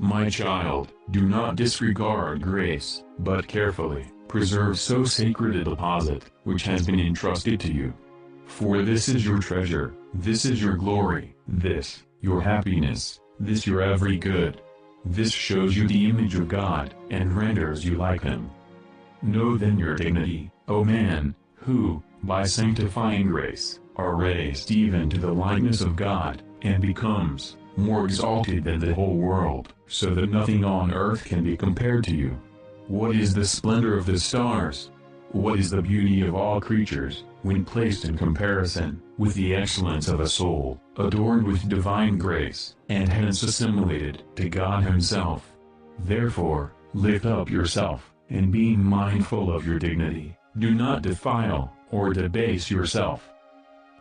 My child, do not disregard grace, but carefully preserve so sacred a deposit, which has been entrusted to you. For this is your treasure, this is your glory, this, your happiness, this your every good. This shows you the image of God, and renders you like Him. Know then your dignity, O man, who, by sanctifying grace, are raised even to the likeness of God, and becomes more exalted than the whole world, so that nothing on earth can be compared to you. What is the splendor of the stars? What is the beauty of all creatures, when placed in comparison with the excellence of a soul, adorned with divine grace, and hence assimilated to God Himself? Therefore, lift up yourself, and being mindful of your dignity, do not defile or debase yourself.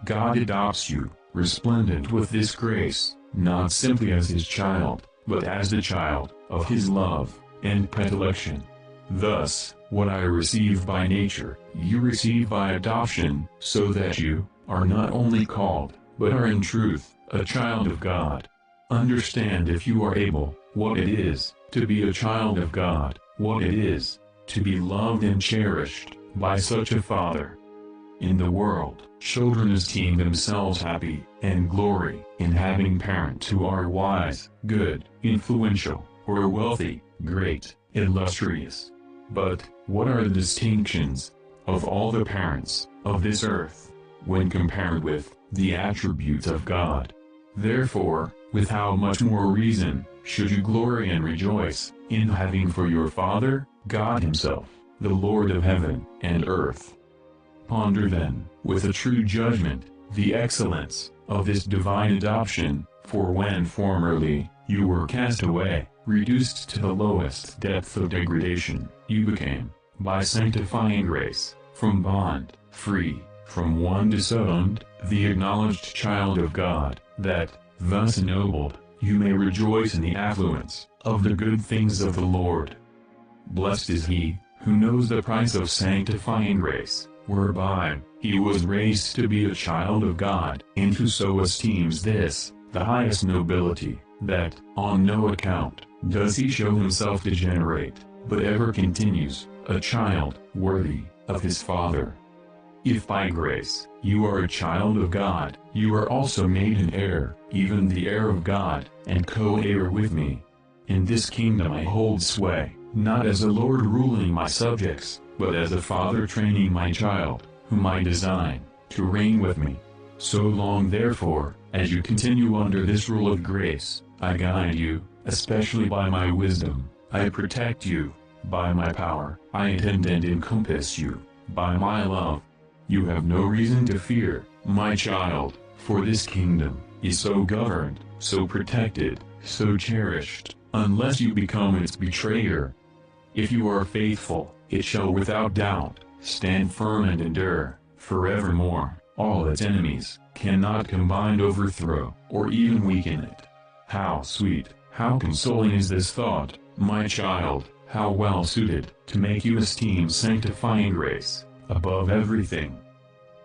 God adopts you, resplendent with this grace, not simply as His child, but as the child of His love and predilection. Thus, what I receive by nature, you receive by adoption, so that you are not only called, but are in truth, a child of God. Understand, if you are able, what it is to be a child of God, what it is to be loved and cherished by such a Father. In the world, children esteem themselves happy and glory in having parents who are wise, good, influential, or wealthy, great, illustrious. But, what are the distinctions of all the parents of this earth, when compared with the attributes of God? Therefore, with how much more reason should you glory and rejoice in having for your Father, God Himself, the Lord of heaven and earth. Ponder then, with a true judgment, the excellence of this divine adoption, for when formerly you were cast away, reduced to the lowest depth of degradation, you became, by sanctifying grace, from bond, free, from one disowned, the acknowledged child of God, that, thus ennobled, you may rejoice in the affluence of the good things of the Lord. Blessed is he who knows the price of sanctifying grace, whereby he was raised to be a child of God, and who so esteems this, the highest nobility, that, on no account, does he show himself degenerate, but ever continues, a child, worthy of his Father. If by grace, you are a child of God, you are also made an heir, even the heir of God, and co-heir with me. In this kingdom I hold sway, not as a lord ruling my subjects, but as a father training my child, whom I design, to reign with me. So long therefore, as you continue under this rule of grace, I guide you, especially by my wisdom, I protect you, by my power, I attend and encompass you, by my love. You have no reason to fear, my child, for this kingdom is so governed, so protected, so cherished, unless you become its betrayer. If you are faithful, it shall without doubt stand firm and endure forevermore. All its enemies cannot combine overthrow or even weaken it. How sweet, how consoling is this thought, my child, how well suited to make you esteem sanctifying grace above everything.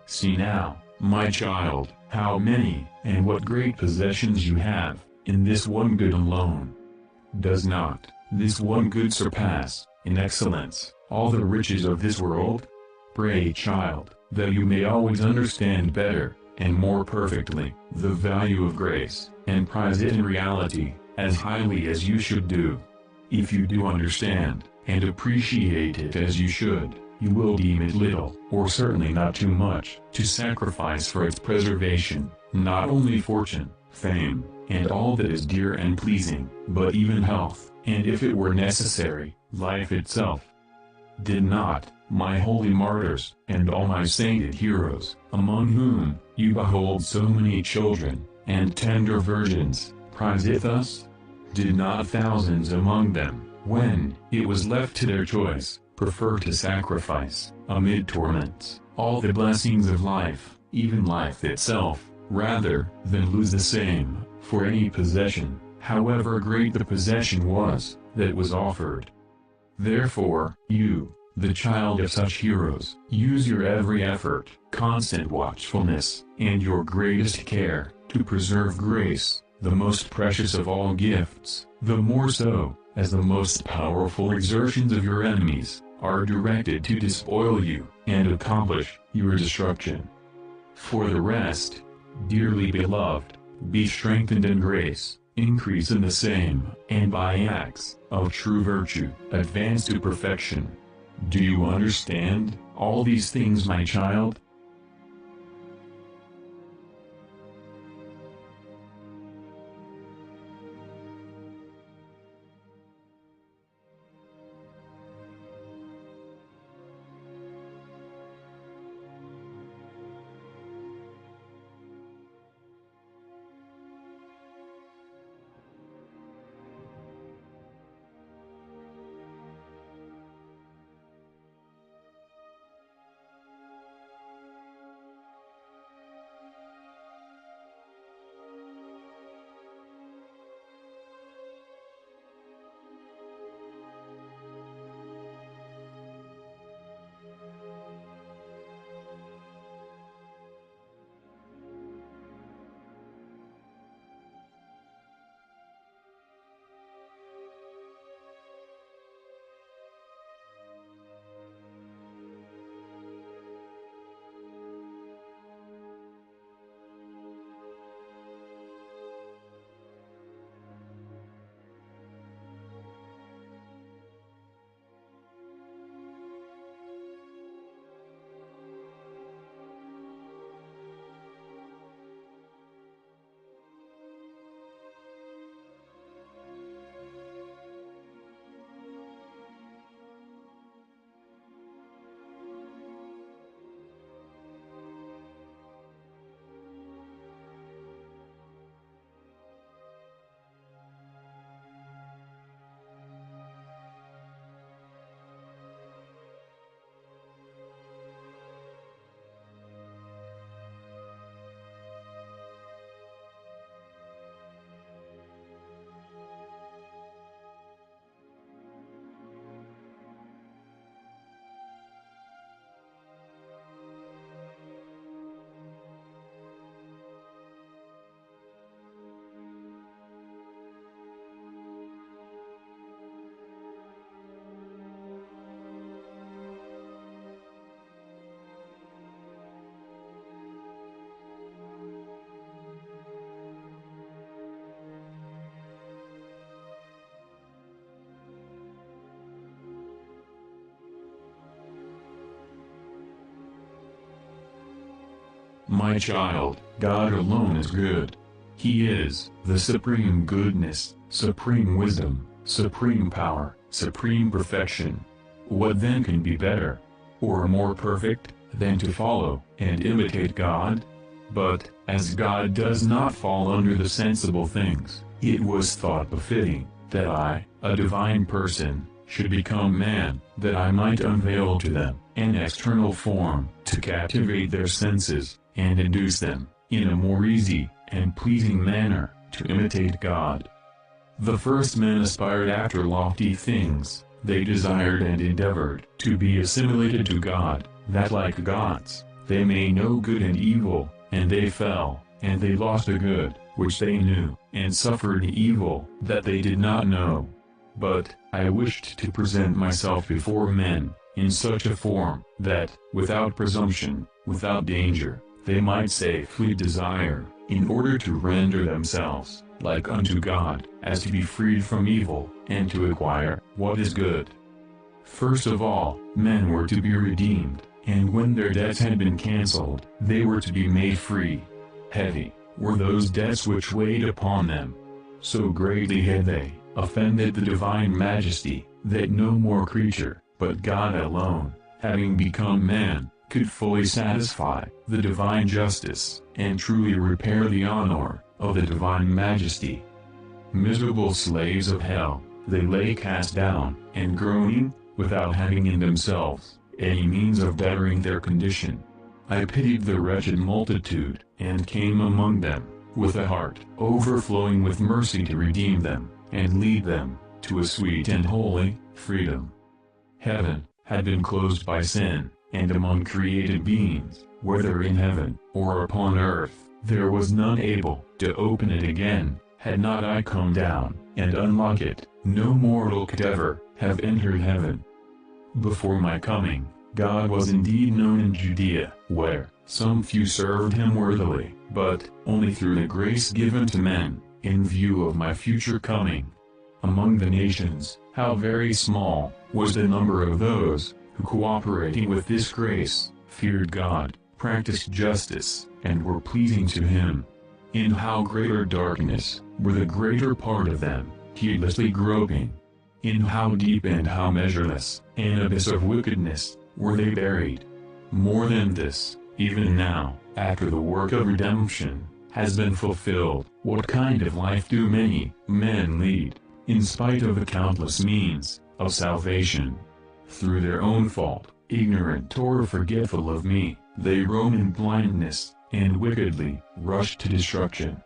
See now, my child, how many and what great possessions you have in this one good alone. Does not this one good surpass, in excellence, all the riches of this world? Pray, child, that you may always understand better, and more perfectly, the value of grace, and prize it in reality, as highly as you should do. If you do understand, and appreciate it as you should, you will deem it little, or certainly not too much, to sacrifice for its preservation, not only fortune, fame, and all that is dear and pleasing, but even health, and if it were necessary, life itself. Did not my holy martyrs, and all my sainted heroes, among whom you behold so many children, and tender virgins, prize it thus? Did not thousands among them, when it was left to their choice, prefer to sacrifice, amid torments, all the blessings of life, even life itself, rather than lose the same, for any possession, however great the possession was, that was offered? Therefore, you, the child of such heroes, use your every effort, constant watchfulness, and your greatest care, to preserve grace, the most precious of all gifts, the more so, as the most powerful exertions of your enemies are directed to despoil you and accomplish your destruction. For the rest, dearly beloved, be strengthened in grace, increase in the same, and by acts of true virtue, advance to perfection. Do you understand all these things, my child? My child, God alone is good. He is the supreme goodness, supreme wisdom, supreme power, supreme perfection. What then can be better, or more perfect, than to follow and imitate God? But, as God does not fall under the sensible things, it was thought befitting that I, a divine person, should become man, that I might unveil to them an external form, to captivate their senses, and induce them, in a more easy and pleasing manner, to imitate God. The first men aspired after lofty things, they desired and endeavored to be assimilated to God, that like gods, they may know good and evil, and they fell, and they lost the good, which they knew, and suffered the evil, that they did not know. But, I wished to present myself before men, in such a form, that, without presumption, without danger, they might safely desire, in order to render themselves like unto God, as to be freed from evil, and to acquire what is good. First of all, men were to be redeemed, and when their debts had been cancelled, they were to be made free. Heavy were those debts which weighed upon them. So greatly had they offended the divine majesty, that no more creature, but God alone, having become man, could fully satisfy the divine justice, and truly repair the honor of the divine majesty. Miserable slaves of hell, they lay cast down, and groaning, without having in themselves any means of bettering their condition. I pitied the wretched multitude, and came among them, with a heart overflowing with mercy to redeem them, and lead them to a sweet and holy freedom. Heaven had been closed by sin, and among created beings, whether in heaven or upon earth, there was none able to open it again. Had not I come down, and unlock it, no mortal could ever have entered heaven. Before my coming, God was indeed known in Judea, where some few served him worthily, but only through the grace given to men, in view of my future coming. Among the nations, how very small was the number of those who, cooperating with this grace, feared God, practiced justice, and were pleasing to him. In how greater darkness were the greater part of them, heedlessly groping. In how deep and how measureless an abyss of wickedness were they buried. More than this, even now, after the work of redemption has been fulfilled, what kind of life do many men lead, in spite of the countless means of salvation? Through their own fault, ignorant or forgetful of me, they roam in blindness, and wickedly rush to destruction.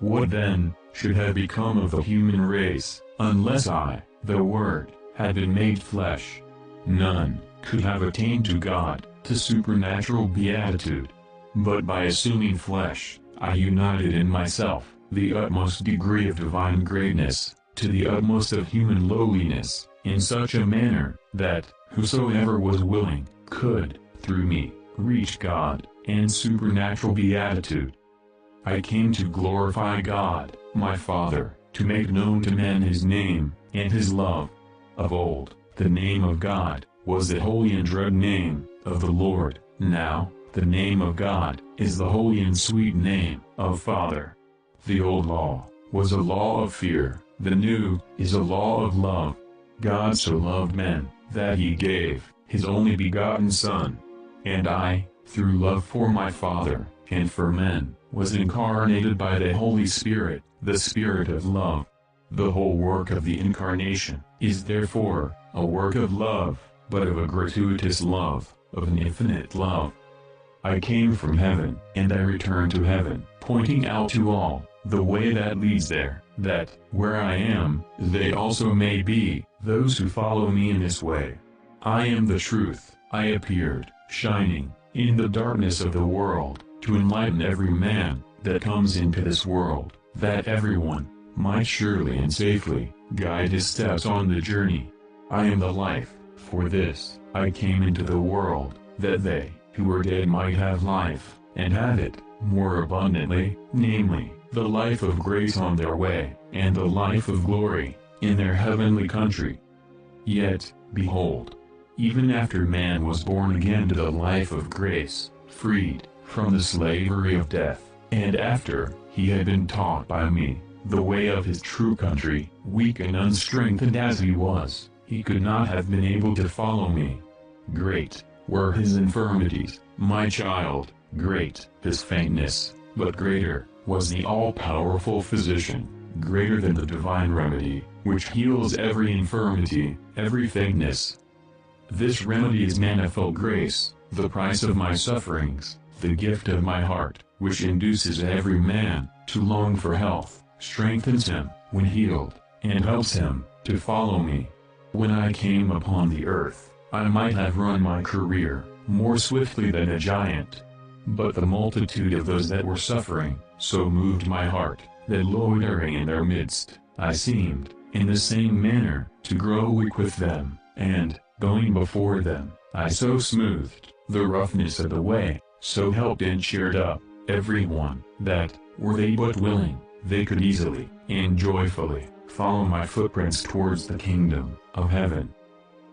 What then should have become of the human race, unless I, the Word, had been made flesh? None could have attained to God, to supernatural beatitude. But by assuming flesh, I united in myself the utmost degree of divine greatness to the utmost of human lowliness, in such a manner that whosoever was willing could, through me, reach God and supernatural beatitude. I came to glorify God, my Father, to make known to men his name and his love. Of old, the name of God was the holy and dread name of the Lord. Now, the name of God is the holy and sweet name of Father. The old law was a law of fear, the new is a law of love. God so loved men, that he gave his only begotten Son. And I, through love for my Father, and for men, was incarnated by the Holy Spirit, the Spirit of love. The whole work of the Incarnation is therefore a work of love, but of a gratuitous love, of an infinite love. I came from heaven, and I return to heaven, pointing out to all the way that leads there, that, where I am, they also may be, those who follow me in this way. I am the truth. I appeared, shining, in the darkness of the world, to enlighten every man that comes into this world, that everyone might surely and safely guide his steps on the journey. I am the life. For this I came into the world, that they who were dead might have life, and have it more abundantly, namely, the life of grace on their way, and the life of glory in their heavenly country. Yet, behold, even after man was born again to the life of grace, freed from the slavery of death, and after he had been taught by me the way of his true country, weak and unstrengthened as he was, he could not have been able to follow me. Great were his infirmities, my child, great his faintness, but greater was the all-powerful physician, greater than the divine remedy, which heals every infirmity, every faintness. This remedy is manifold grace, the price of my sufferings, the gift of my heart, which induces every man to long for health, strengthens him when healed, and helps him to follow me. When I came upon the earth, I might have run my career more swiftly than a giant. But the multitude of those that were suffering so moved my heart, that loitering in their midst, I seemed, in the same manner, to grow weak with them, and, going before them, I so smoothed the roughness of the way, so helped and cheered up every one, that, were they but willing, they could easily and joyfully follow my footprints towards the kingdom of heaven.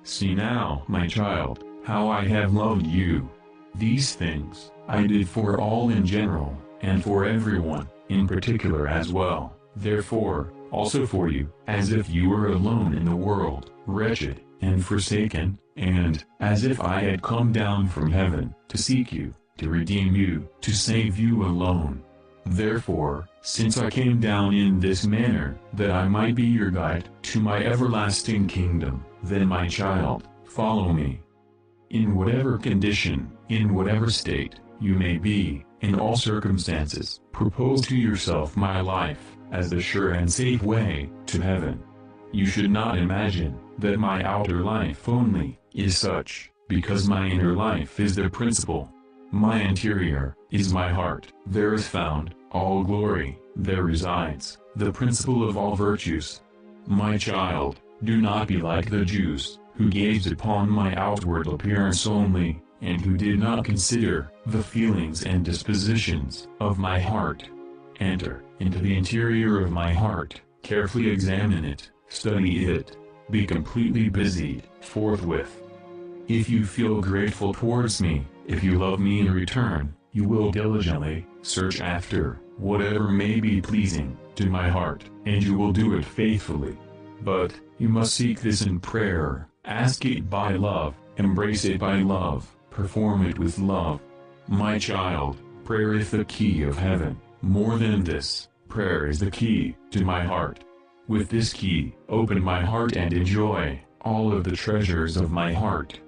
See now, my child, how I have loved you. These things I did for all in general, and for everyone in particular as well, therefore, also for you, as if you were alone in the world, wretched and forsaken, and as if I had come down from heaven to seek you, to redeem you, to save you alone. Therefore, since I came down in this manner, that I might be your guide to my everlasting kingdom, then my child, follow me. In whatever condition, in whatever state, you may be, in all circumstances, propose to yourself my life, as the sure and safe way to heaven. You should not imagine that my outer life only is such, because my inner life is the principal. My interior is my heart. There is found all glory, there resides the principal of all virtues. My child, do not be like the Jews, who gazed upon my outward appearance only, and who did not consider the feelings and dispositions of my heart. Enter into the interior of my heart, carefully examine it, study it, be completely busied forthwith. If you feel grateful towards me, if you love me in return, you will diligently search after whatever may be pleasing to my heart, and you will do it faithfully. But you must seek this in prayer, ask it by love, embrace it by love, perform it with love. My child, prayer is the key of heaven. More than this, prayer is the key to my heart. With this key, open my heart and enjoy all of the treasures of my heart.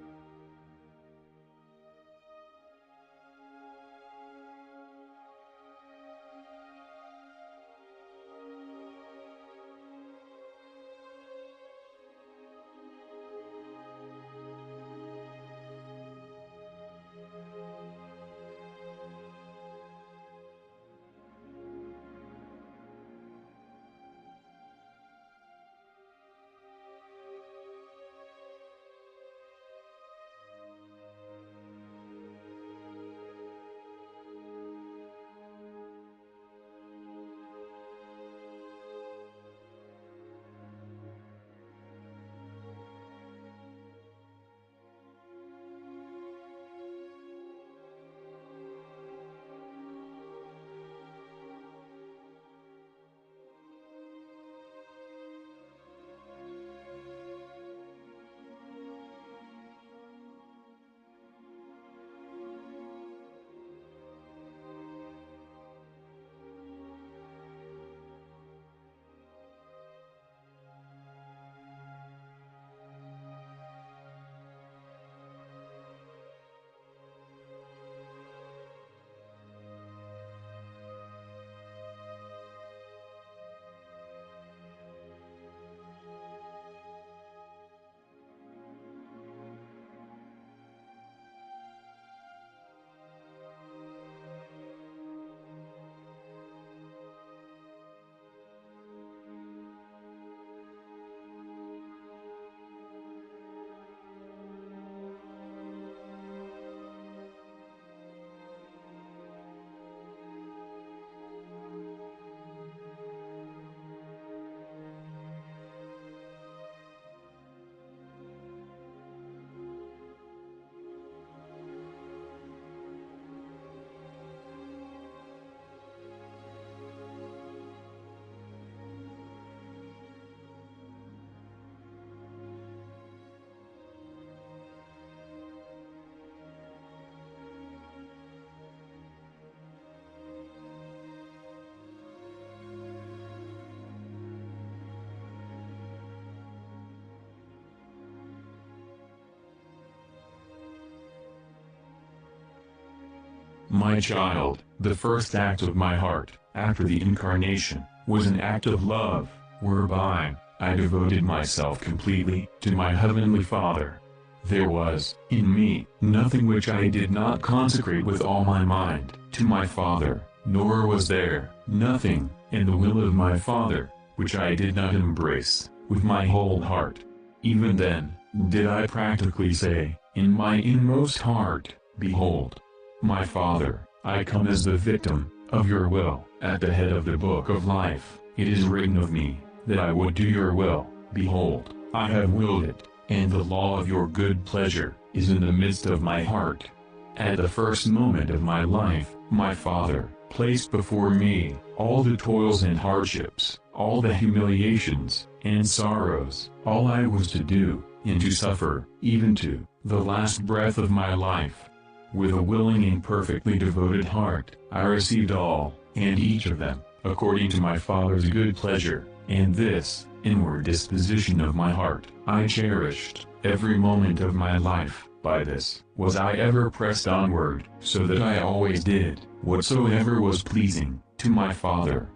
My child, the first act of my heart, after the incarnation, was an act of love, whereby I devoted myself completely to my Heavenly Father. There was, in me, nothing which I did not consecrate with all my mind to my Father, nor was there nothing in the will of my Father which I did not embrace with my whole heart. Even then, did I practically say, in my inmost heart, Behold, my Father, I come as the victim of your will. At the head of the book of life, it is written of me, that I would do your will. Behold, I have willed it, and the law of your good pleasure is in the midst of my heart. At the first moment of my life, my Father placed before me all the toils and hardships, all the humiliations and sorrows, all I was to do, and to suffer, even to the last breath of my life. With a willing and perfectly devoted heart, I received all, and each of them, according to my Father's good pleasure, and this inward disposition of my heart I cherished every moment of my life. By this was I ever pressed onward, so that I always did whatsoever was pleasing to my Father.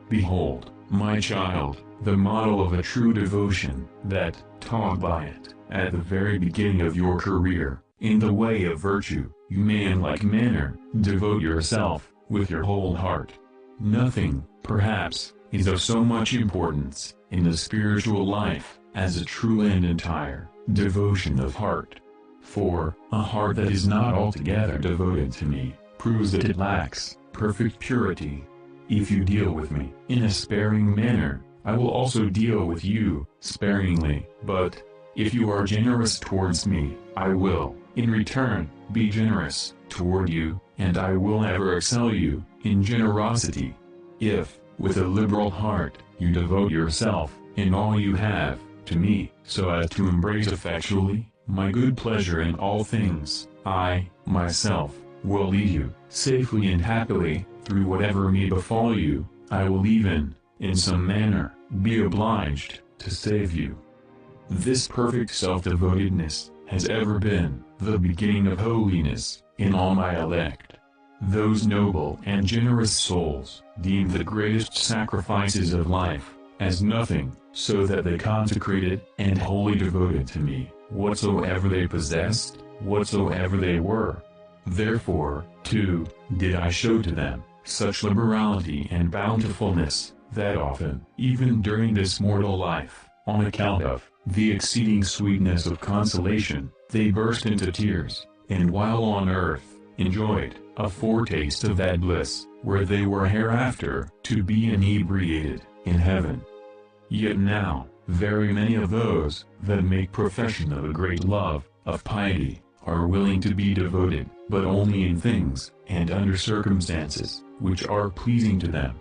Behold, my child, the model of a true devotion, that, taught by it, at the very beginning of your career, in the way of virtue, you may in like manner, devote yourself, with your whole heart. Nothing, perhaps, is of so much importance in the spiritual life as a true and entire devotion of heart. For a heart that is not altogether devoted to me proves that it lacks perfect purity. If you deal with me in a sparing manner, I will also deal with you sparingly, but if you are generous towards me, I will, in return, be generous toward you, and I will ever excel you in generosity. If, with a liberal heart, you devote yourself, in all you have, to me, so as to embrace effectually my good pleasure in all things, I, myself, will lead you, safely and happily, through whatever may befall you. I will even, in some manner, be obliged to save you. This perfect self-devotedness has ever been the beginning of holiness in all my elect. Those noble and generous souls deem the greatest sacrifices of life as nothing, so that they consecrated and wholly devoted to me whatsoever they possessed, whatsoever they were. Therefore, too, did I show to them such liberality and bountifulness, that often, even during this mortal life, on account of the exceeding sweetness of consolation, they burst into tears, and while on earth, enjoyed a foretaste of that bliss, where they were hereafter to be inebriated in heaven. Yet now, very many of those that make profession of a great love of piety are willing to be devoted, but only in things and under circumstances which are pleasing to them.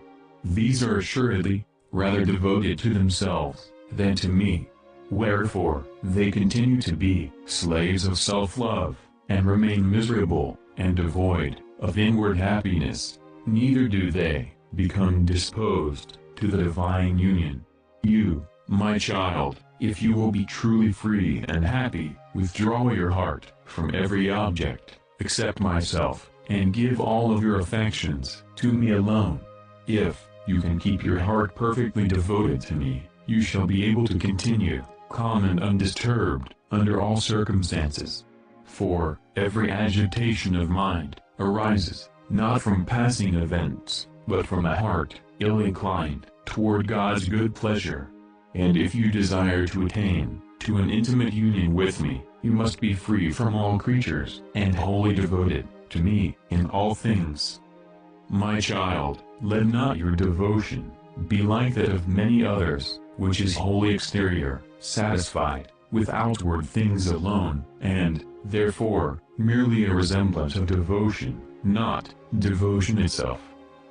These are assuredly rather devoted to themselves than to me. Wherefore, they continue to be slaves of self-love, and remain miserable and devoid of inward happiness. Neither do they become disposed to the divine union. You, my child, if you will be truly free and happy, withdraw your heart from every object, except myself, and give all of your affections to me alone. If you can keep your heart perfectly devoted to me, you shall be able to continue calm and undisturbed under all circumstances. For every agitation of mind arises not from passing events, but from a heart ill-inclined toward God's good pleasure. And if you desire to attain to an intimate union with me, you must be free from all creatures and wholly devoted to me in all things. My child, let not your devotion be like that of many others, which is wholly exterior, satisfied with outward things alone, and, therefore, merely a resemblance of devotion, not devotion itself.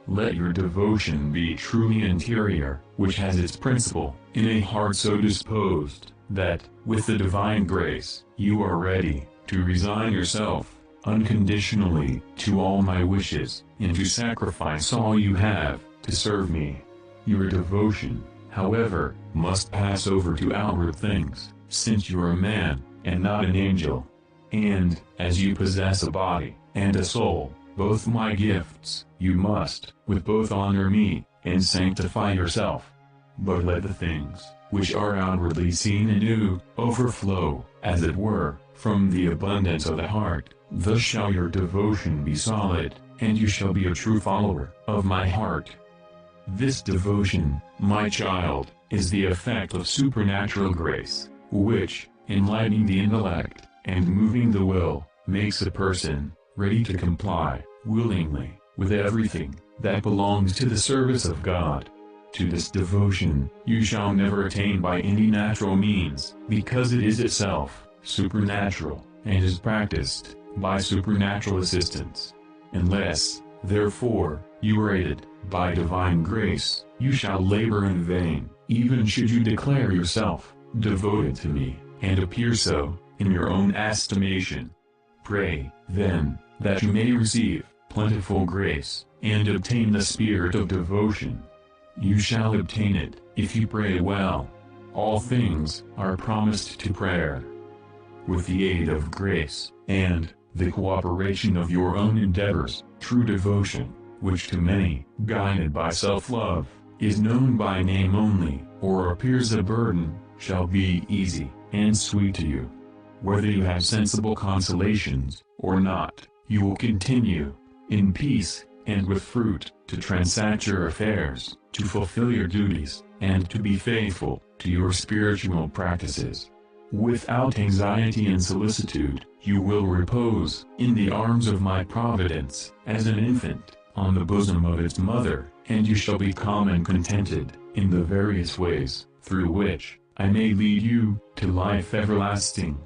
Let your devotion be truly interior, which has its principle in a heart so disposed, that, with the divine grace, you are ready to resign yourself unconditionally to all my wishes, and to sacrifice all you have to serve me. Your devotion, however, must pass over to outward things, since you are a man, and not an angel. And, as you possess a body and a soul, both my gifts, you must, with both honor me, and sanctify yourself. But let the things, which are outwardly seen in you, overflow, as it were, from the abundance of the heart. Thus shall your devotion be solid, and you shall be a true follower of my heart. This devotion, my child, is the effect of supernatural grace, which, enlightening the intellect, and moving the will, makes a person ready to comply, willingly, with everything that belongs to the service of God. To this devotion, you shall never attain by any natural means, because it is itself supernatural, and is practiced by supernatural assistance. Unless, therefore, you are aided by divine grace, you shall labor in vain, even should you declare yourself devoted to me, and appear so in your own estimation. Pray, then, that you may receive plentiful grace, and obtain the spirit of devotion. You shall obtain it, if you pray well. All things are promised to prayer. With the aid of grace, and the cooperation of your own endeavors, true devotion, which to many, guided by self-love, is known by name only, or appears a burden, shall be easy and sweet to you. Whether you have sensible consolations, or not, you will continue, in peace, and with fruit, to transact your affairs, to fulfill your duties, and to be faithful to your spiritual practices. Without anxiety and solicitude, you will repose in the arms of my providence, as an infant, on the bosom of its mother, and you shall be calm and contented, in the various ways, through which I may lead you to life everlasting.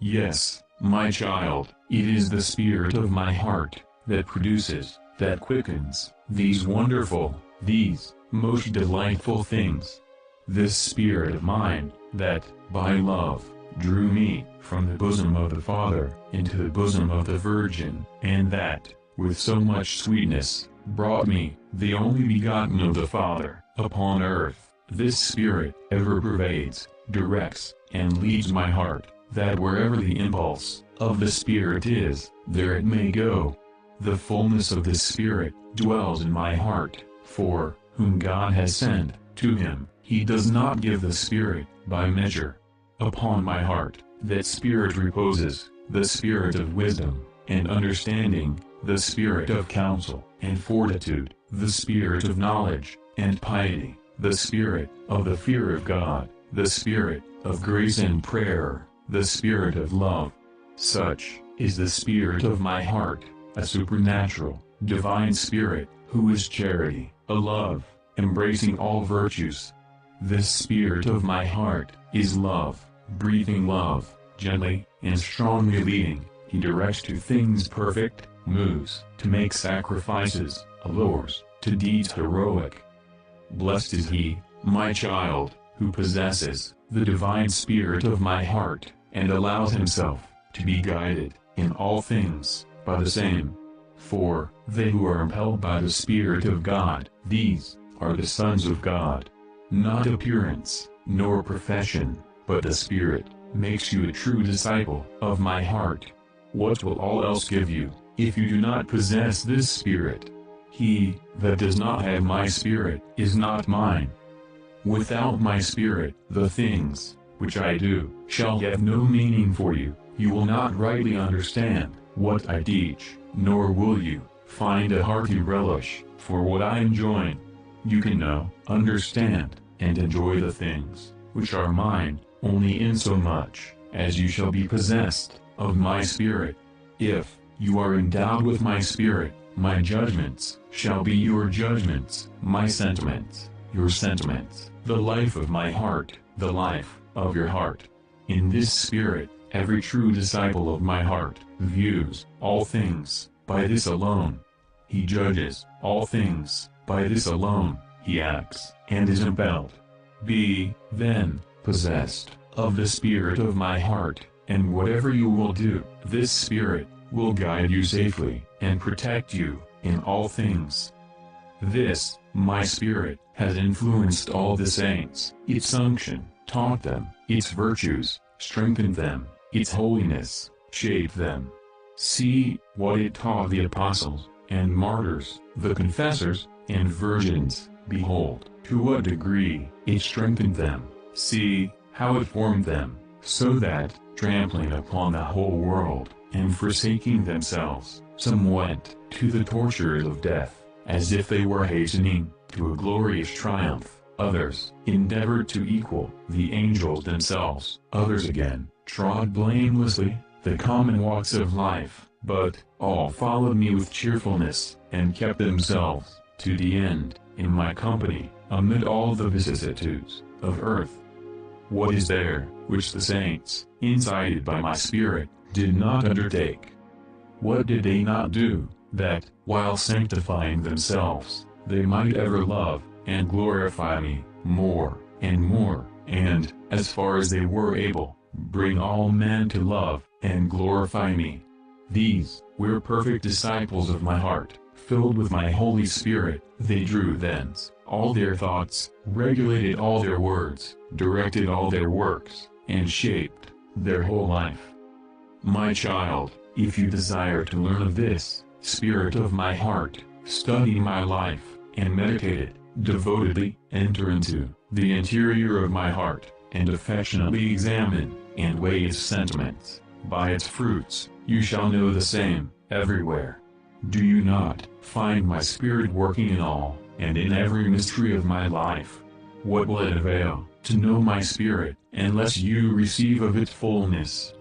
Yes, my child, it is the spirit of my heart, that produces, that quickens, these wonderful, these, most delightful things. This spirit of mine, that, by love, drew me, from the bosom of the Father, into the bosom of the Virgin, and that, with so much sweetness, brought me, the only begotten of the Father, upon earth. This spirit ever pervades, directs, and leads my heart, that wherever the impulse of the Spirit is, there it may go. The fullness of this Spirit dwells in my heart, for, whom God has sent, to him, he does not give the Spirit, by measure. Upon my heart, that Spirit reposes, the Spirit of wisdom, and understanding, the Spirit of counsel, and fortitude, the Spirit of knowledge, and piety, the Spirit of the fear of God, the Spirit of grace and prayer, the Spirit of love. Such is the Spirit of my heart, a supernatural, divine Spirit, who is charity, a love, embracing all virtues. This Spirit of my heart is love, breathing love, gently and strongly leading. He directs to things perfect, moves to make sacrifices, allures to deeds heroic. Blessed is he, my child, who possesses the divine Spirit of my heart, and allows himself to be guided in all things by the same. For they who are impelled by the Spirit of God, these are the sons of God. Not appearance, nor profession, but the Spirit makes you a true disciple of my heart. What will all else give you, if you do not possess this Spirit? He that does not have my Spirit is not mine. Without my Spirit, the things which I do shall have no meaning for you. You will not rightly understand what I teach, nor will you find a hearty relish for what I enjoin. You can know, understand, and enjoy the things which are mine, only insomuch as you shall be possessed of my Spirit. If you are endowed with my Spirit, my judgments shall be your judgments, my sentiments, your sentiments, the life of my heart, the life of your heart. In this Spirit, every true disciple of my heart views all things by this alone. He judges all things by this alone. He acts and is impelled. Be, then, possessed of the Spirit of my heart, and whatever you will do, this Spirit will guide you safely and protect you in all things. This, my Spirit, has influenced all the saints. Its unction taught them, its virtues strengthened them, its holiness shaped them. See what it taught the apostles and martyrs, the confessors and virgins. Behold, to what degree it strengthened them. See how it formed them, so that, trampling upon the whole world, and forsaking themselves, some went to the tortures of death, as if they were hastening to a glorious triumph. Others endeavored to equal the angels themselves. Others again trod blamelessly the common walks of life, but all followed me with cheerfulness, and kept themselves to the end in my company, amid all the vicissitudes of earth. What is there which the saints, incited by my Spirit, did not undertake? What did they not do, that, while sanctifying themselves, they might ever love and glorify me more and more, and, as far as they were able, bring all men to love and glorify me? These were perfect disciples of my heart, filled with my Holy Spirit. They drew thence all their thoughts, regulated all their words, directed all their works, and shaped their whole life. My child, if you desire to learn of this Spirit of my heart, study my life, and meditate it devotedly. Enter into the interior of my heart, and affectionately examine and weigh its sentiments. By its fruits you shall know the same everywhere. Do you not find my Spirit working in all and in every mystery of my life? What will it avail to know my Spirit, unless you receive of its fullness?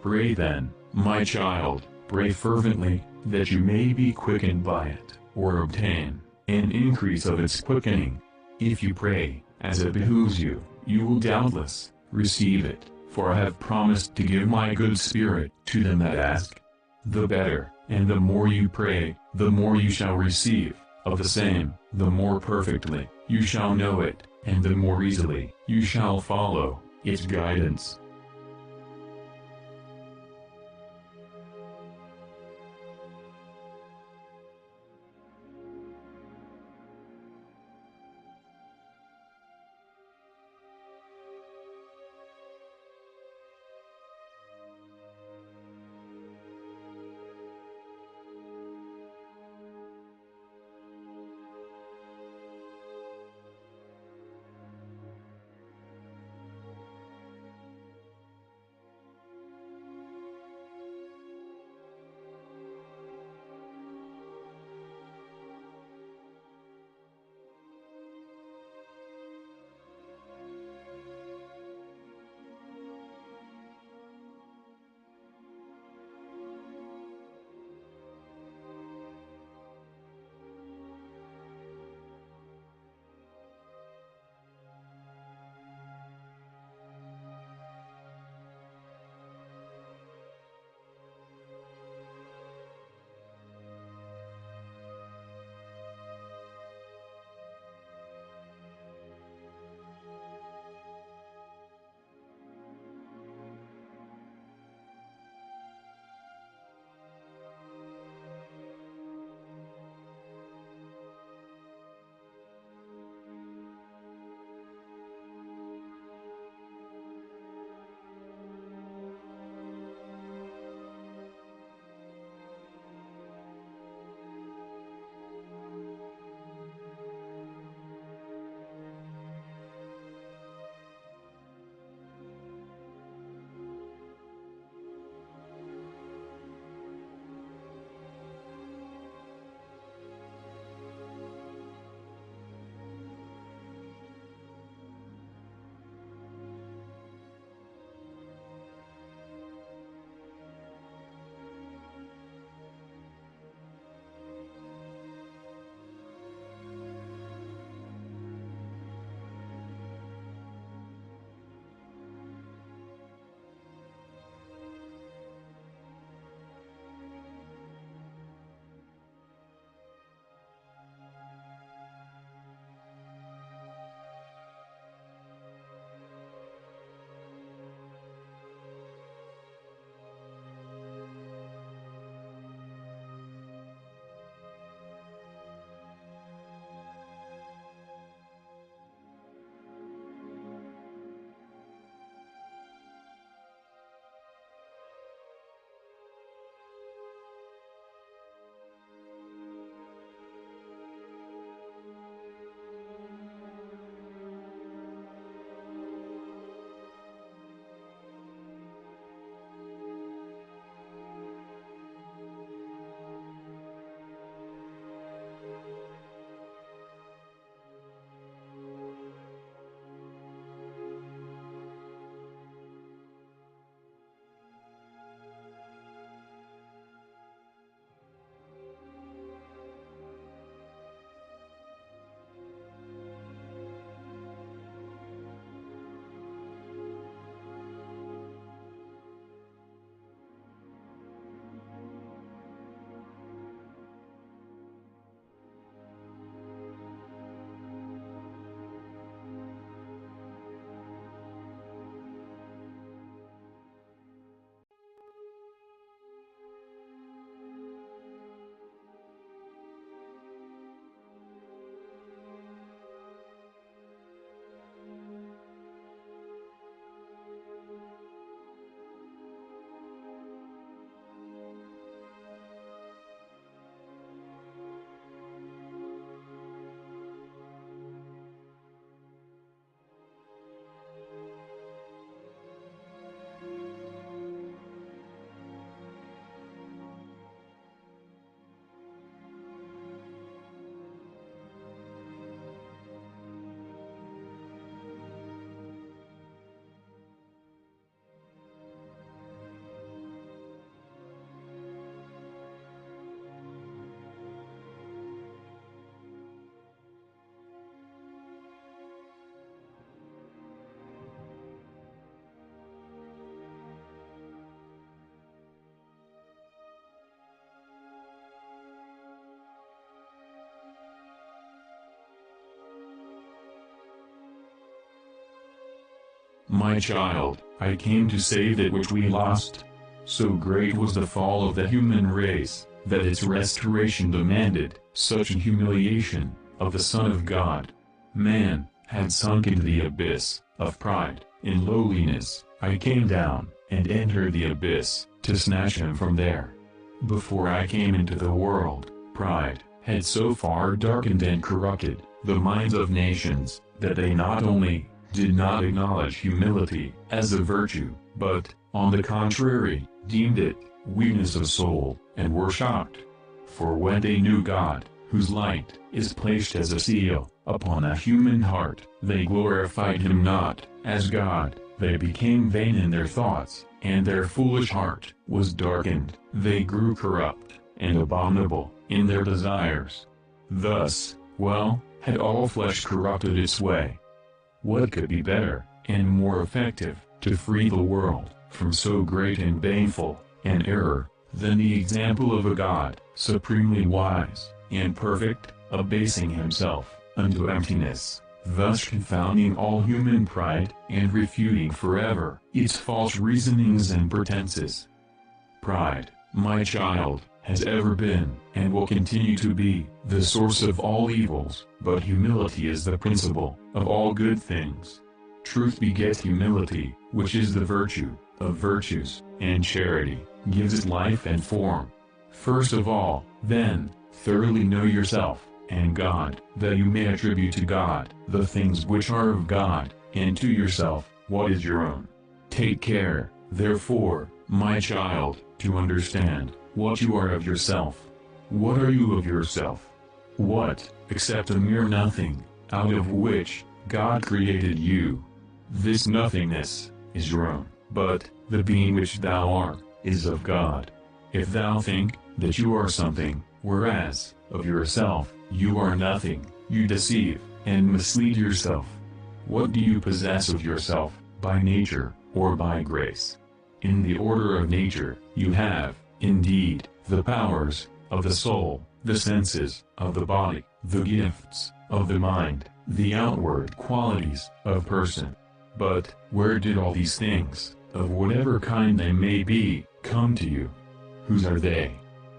Pray then, my child, pray fervently, that you may be quickened by it, or obtain an increase of its quickening. If you pray as it behooves you, you will doubtless receive it, For I have promised to give my good spirit to them that ask. The better, and the more you pray, the more you shall receive, of the same, the more perfectly you shall know it, and the more easily you shall follow its guidance. My child, I came to save that which we lost. So great was the fall of the human race, that its restoration demanded such a humiliation of the Son of God. Man had sunk into the abyss of pride. In lowliness, I came down and entered the abyss to snatch him from there. Before I came into the world, pride had so far darkened and corrupted the minds of nations, that they not only did not acknowledge humility as a virtue, but, on the contrary, deemed it weakness of soul, and were shocked. For when they knew God, whose light is placed as a seal upon a human heart, they glorified him not as God. They became vain in their thoughts, and their foolish heart was darkened. They grew corrupt and abominable in their desires. Thus, had all flesh corrupted its way. What could be better and more effective to free the world from so great and baneful an error than the example of a God supremely wise and perfect, abasing himself unto emptiness, thus confounding all human pride and refuting forever its false reasonings and pretenses? Pride, my child, has ever been, and will continue to be, the source of all evils, but humility is the principle of all good things. Truth begets humility, which is the virtue of virtues, and charity gives it life and form. First of all, then, thoroughly know yourself and God, that you may attribute to God the things which are of God, and to yourself what is your own. Take care, therefore, my child, to understand what you are of yourself. What are you of yourself? What, except a mere nothing, out of which God created you? This nothingness is your own, but the being which thou art is of God. If thou think that you are something, whereas, of yourself, you are nothing, you deceive and mislead yourself. What do you possess of yourself, by nature, or by grace? In the order of nature, you have, indeed, the powers of the soul, the senses of the body, the gifts of the mind, the outward qualities of person. But, where did all these things, of whatever kind they may be, come to you? Whose are they?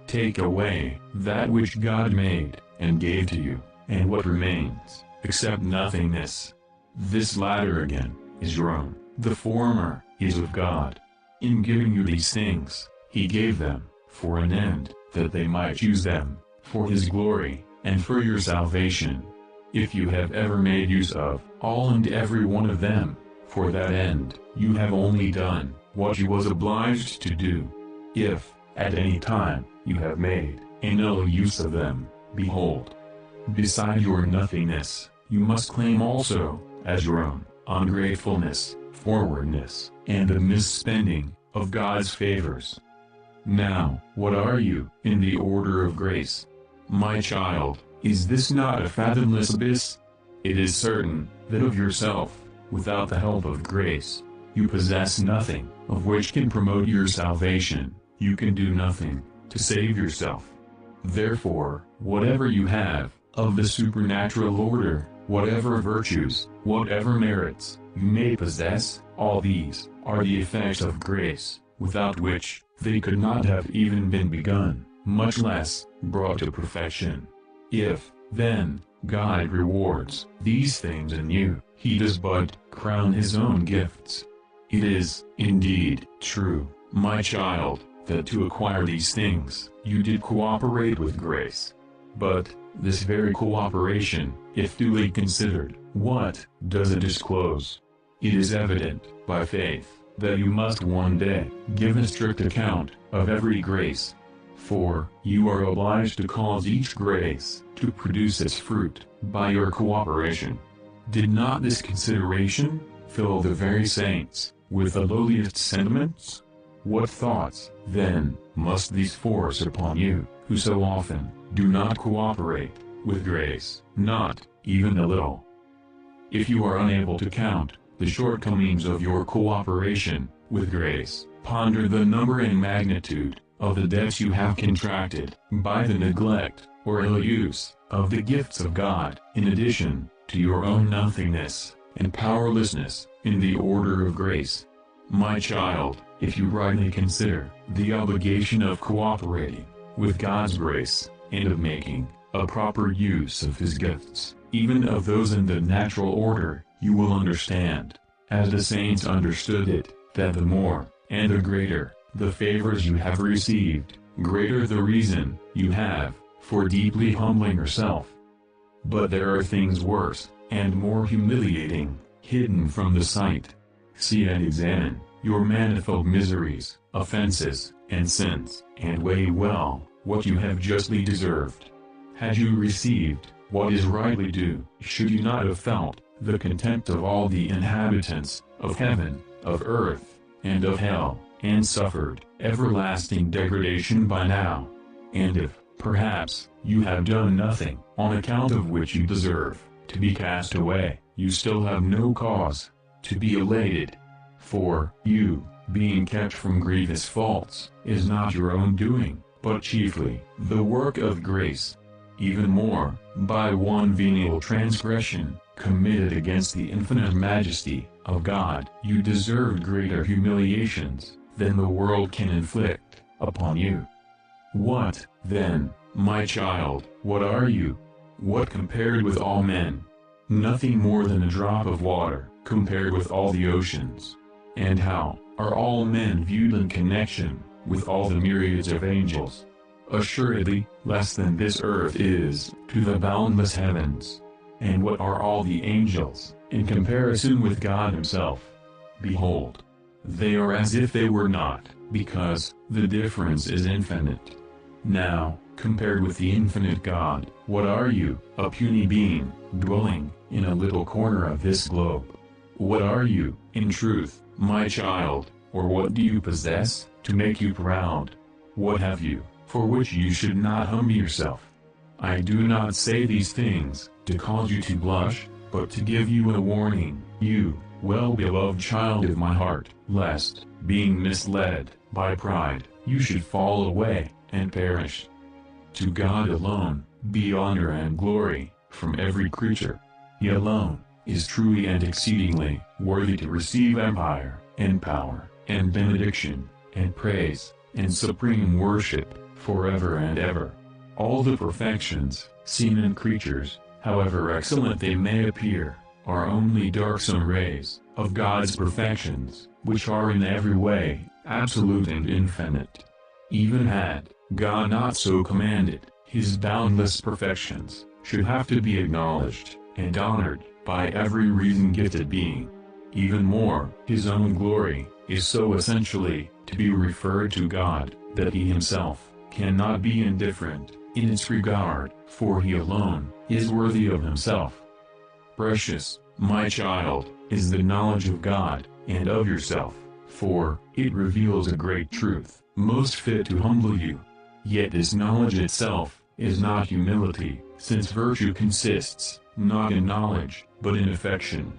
Take away that which God made, and gave to you, and what remains, except nothingness? This latter again, is your own, the former, is of God. In giving you these things, he gave them, for an end, that they might use them, for his glory, and for your salvation. If you have ever made use of all and every one of them, for that end, you have only done what you was obliged to do. If, at any time, you have made an ill use of them, behold, beside your nothingness, you must claim also, as your own, ungratefulness, forwardness, and the misspending of God's favors. Now, what are you, in the order of grace? My child, is this not a fathomless abyss? It is certain, that of yourself, without the help of grace, you possess nothing, of which can promote your salvation. You can do nothing, to save yourself. Therefore, whatever you have, of the supernatural order, whatever virtues, whatever merits, you may possess, all these, are the effects of grace, without which, they could not have even been begun, much less, brought to perfection. If, then, God rewards these things in you, he does but crown his own gifts. It is, indeed, true, my child, that to acquire these things, you did cooperate with grace. But, this very cooperation, if duly considered, what does it disclose? It is evident, by faith, that you must one day give a strict account of every grace. For, you are obliged to cause each grace to produce its fruit, by your cooperation. Did not this consideration fill the very saints with the lowliest sentiments? What thoughts, then, must these force upon you, who so often do not cooperate with grace, not even a little? If you are unable to count the shortcomings of your cooperation with grace, ponder the number and magnitude of the debts you have contracted by the neglect or ill use of the gifts of God, in addition to your own nothingness, and powerlessness, in the order of grace. My child, if you rightly consider the obligation of cooperating with God's grace, and of making a proper use of His gifts, even of those in the natural order, you will understand, as the saints understood it, that the more, and the greater, the favors you have received, greater the reason you have for deeply humbling yourself. But there are things worse, and more humiliating, hidden from the sight. See and examine your manifold miseries, offenses, and sins, and weigh well what you have justly deserved. Had you received what is rightly due, should you not have felt the contempt of all the inhabitants of heaven, of earth, and of hell, and suffered everlasting degradation by now? And if, perhaps, you have done nothing, on account of which you deserve to be cast away, you still have no cause to be elated. For you, being kept from grievous faults, is not your own doing, but chiefly the work of grace. Even more, by one venial transgression, committed against the infinite majesty of God, you deserved greater humiliations than the world can inflict upon you. What, then, my child, what are you? What compared with all men? Nothing more than a drop of water, compared with all the oceans. And how are all men viewed in connection with all the myriads of angels? Assuredly, less than this earth is to the boundless heavens. And what are all the angels, in comparison with God Himself? Behold, they are as if they were not, because the difference is infinite. Now, compared with the infinite God, what are you, a puny being, dwelling in a little corner of this globe? What are you, in truth, my child, or what do you possess, to make you proud? What have you, for which you should not humble yourself? I do not say these things to cause you to blush, but to give you a warning, you, well-beloved child of my heart, lest, being misled by pride, you should fall away and perish. To God alone be honor and glory from every creature. He alone is truly and exceedingly worthy to receive empire, and power, and benediction, and praise, and supreme worship, forever and ever. All the perfections seen in creatures, however excellent they may appear, are only darksome rays of God's perfections, which are in every way absolute and infinite. Even had God not so commanded, His boundless perfections should have to be acknowledged and honored by every reason-gifted being. Even more, His own glory is so essentially to be referred to God, that He Himself cannot be indifferent in its regard, for He alone is worthy of Himself. Precious, my child, is the knowledge of God, and of yourself, for it reveals a great truth, most fit to humble you. Yet this knowledge itself is not humility, since virtue consists not in knowledge, but in affection.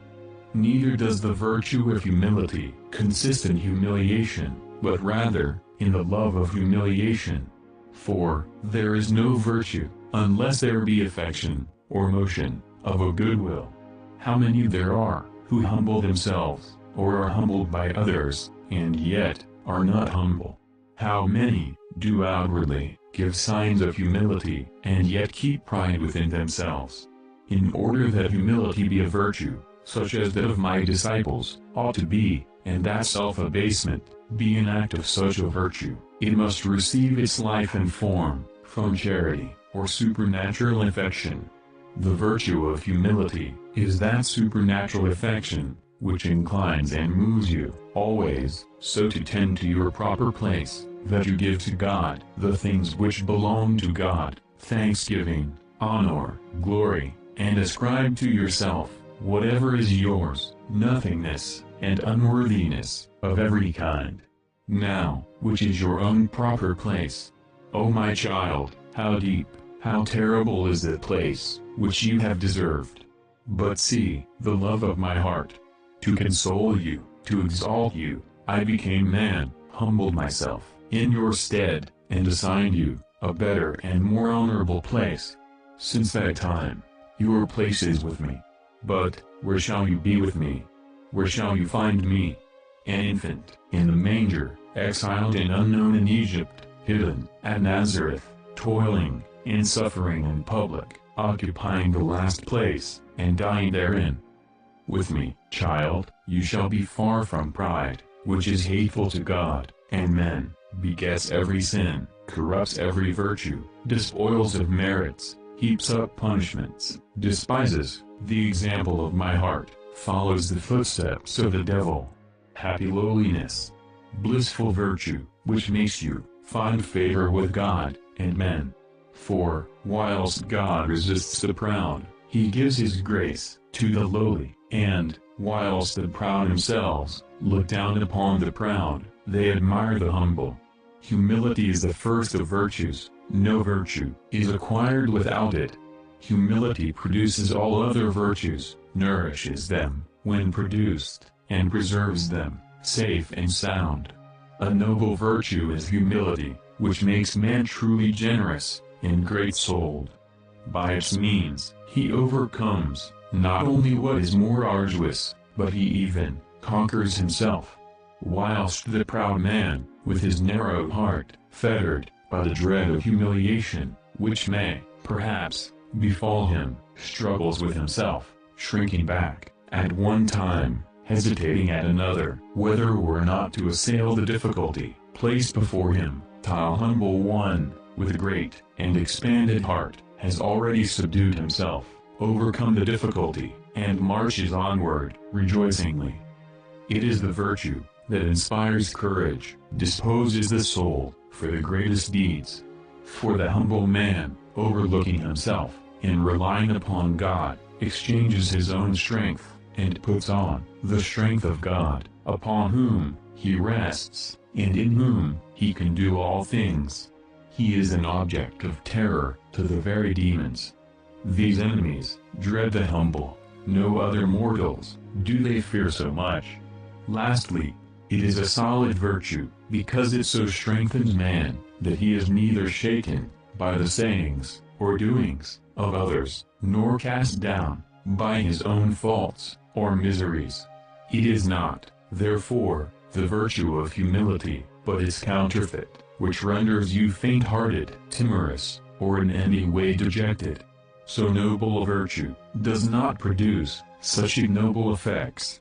Neither does the virtue of humility consist in humiliation, but rather in the love of humiliation. For there is no virtue, unless there be affection, or motion, of a good will. How many there are, who humble themselves, or are humbled by others, and yet are not humble? How many do outwardly give signs of humility, and yet keep pride within themselves? In order that humility be a virtue, such as that of my disciples ought to be, and that self-abasement be an act of such a virtue, it must receive its life and form from charity, or supernatural affection. The virtue of humility is that supernatural affection, which inclines and moves you, always, so to tend to your proper place, that you give to God the things which belong to God, thanksgiving, honor, glory, and ascribe to yourself whatever is yours, nothingness, and unworthiness, of every kind. Now, which is your own proper place? O my child, how deep, how terrible is the place, which you have deserved. But see, the love of my heart. To console you, to exalt you, I became man, humbled myself in your stead, and assigned you a better and more honorable place. Since that time, your place is with me. But, where shall you be with me? Where shall you find me? An infant, in the manger, exiled and unknown in Egypt, hidden at Nazareth, toiling, in suffering in public, occupying the last place, and dying therein. With me, child, you shall be far from pride, which is hateful to God and men, begets every sin, corrupts every virtue, despoils of merits, heaps up punishments, despises the example of my heart, follows the footsteps of the devil. Happy lowliness, blissful virtue, which makes you find favor with God and men. For, whilst God resists the proud, he gives his grace to the lowly, and, whilst the proud themselves look down upon the proud, they admire the humble. Humility is the first of virtues, no virtue is acquired without it. Humility produces all other virtues, nourishes them, when produced, and preserves them, safe and sound. A noble virtue is humility, which makes man truly generous, and great-souled. By its means, he overcomes, not only what is more arduous, but he even conquers himself. Whilst the proud man, with his narrow heart, fettered by the dread of humiliation, which may, perhaps, befall him, struggles with himself, shrinking back, at one time, hesitating at another, whether or not to assail the difficulty placed before him, till humble one, with a great and expanded heart, has already subdued himself, overcome the difficulty, and marches onward, rejoicingly. It is the virtue that inspires courage, disposes the soul for the greatest deeds. For the humble man, overlooking himself, and relying upon God, exchanges his own strength, and puts on the strength of God, upon whom he rests, and in whom he can do all things. He is an object of terror to the very demons. These enemies dread the humble. No other mortals do they fear so much. Lastly, it is a solid virtue, because it so strengthens man, that he is neither shaken by the sayings or doings of others, nor cast down by his own faults or miseries. It is not, therefore, the virtue of humility, but its counterfeit, which renders you faint-hearted, timorous, or in any way dejected. So noble a virtue does not produce such ignoble effects.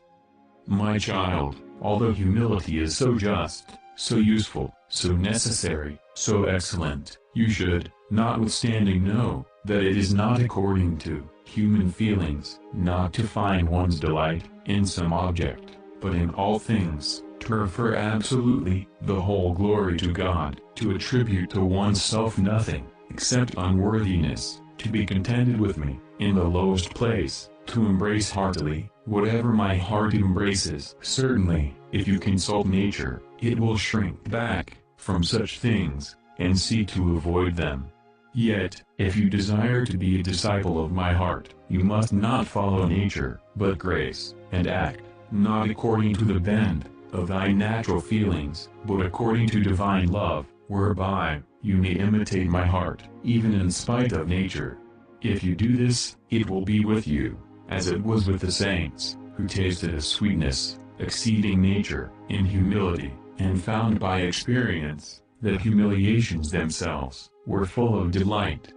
My child, although humility is so just, so useful, so necessary, so excellent, you should, notwithstanding, know that it is not according to human feelings, not to find one's delight in some object, but in all things, to refer absolutely the whole glory to God, to attribute to oneself nothing, except unworthiness, to be contented with me, in the lowest place, to embrace heartily whatever my heart embraces. Certainly, if you consult nature, it will shrink back from such things, and seek to avoid them. Yet, if you desire to be a disciple of my heart, you must not follow nature, but grace, and act, not according to the bend of thy natural feelings, but according to divine love, whereby you may imitate my heart, even in spite of nature. If you do this, it will be with you, as it was with the saints, who tasted a sweetness, exceeding nature, in humility, and found by experience, that humiliations themselves were full of delight.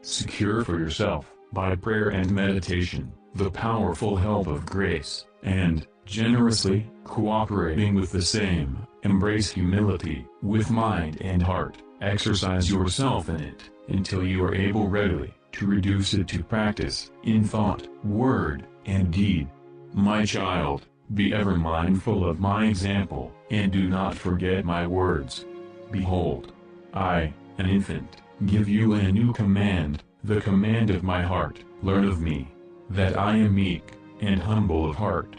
Secure for yourself, by prayer and meditation, the powerful help of grace, and, generously cooperating with the same, embrace humility with mind and heart, exercise yourself in it, until you are able readily to reduce it to practice, in thought, word, and deed. My child, be ever mindful of my example, and do not forget my words. Behold, I, an infant, give you a new command, the command of my heart. Learn of me, that I am meek and humble of heart.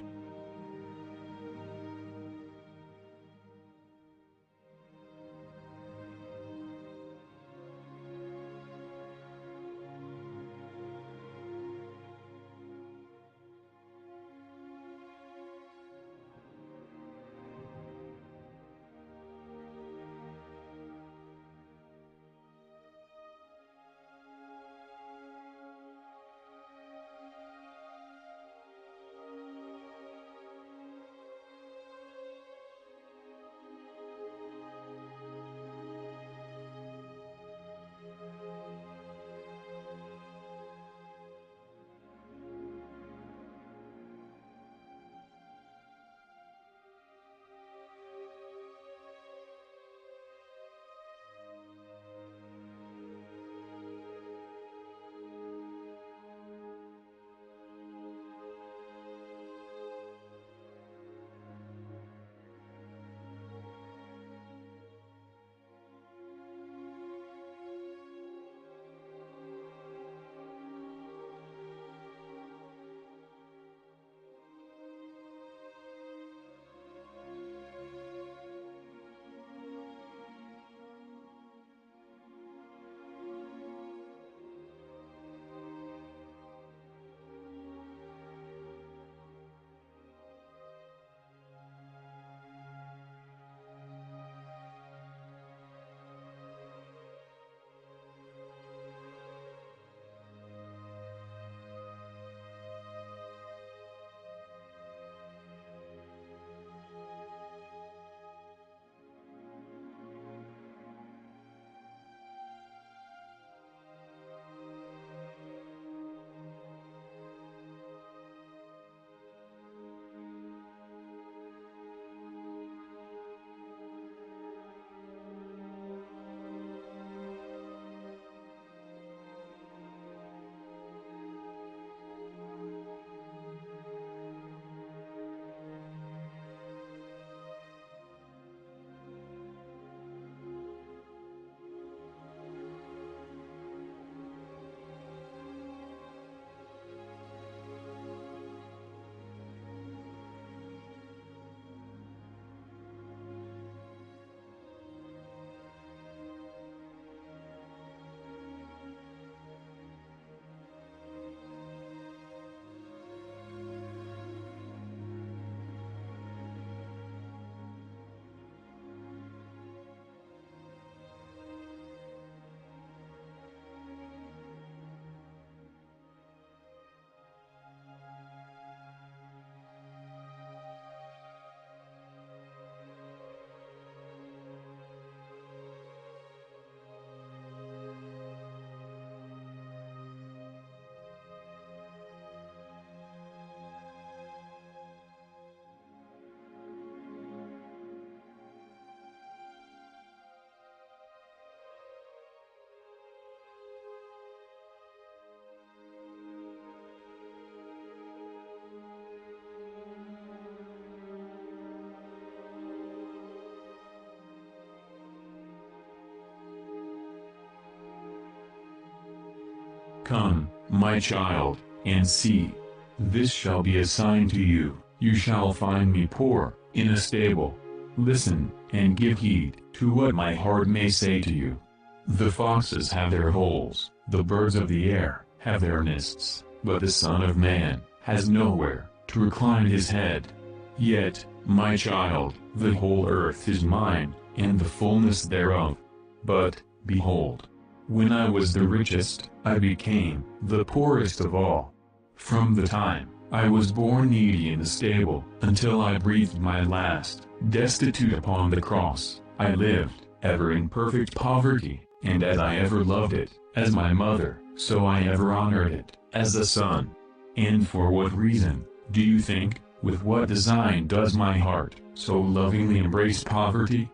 Come, my child, and see. This shall be a sign to you, you shall find me poor, in a stable. Listen, and give heed to what my heart may say to you. The foxes have their holes, the birds of the air have their nests, but the Son of Man has nowhere to recline his head. Yet, my child, the whole earth is mine, and the fullness thereof. But, behold, when I was the richest, I became the poorest of all. From the time I was born needy in the stable, until I breathed my last, destitute upon the cross, I lived, ever in perfect poverty, and as I ever loved it, as my mother, so I ever honored it, as a son. And for what reason, do you think, with what design does my heart so lovingly embrace poverty?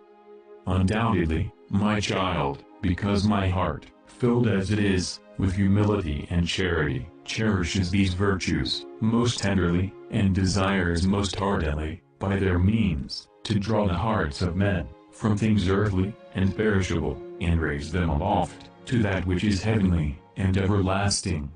Undoubtedly, my child, because my heart, filled as it is, with humility and charity, cherishes these virtues most tenderly, and desires most heartily, by their means, to draw the hearts of men from things earthly and perishable, and raise them aloft to that which is heavenly and everlasting.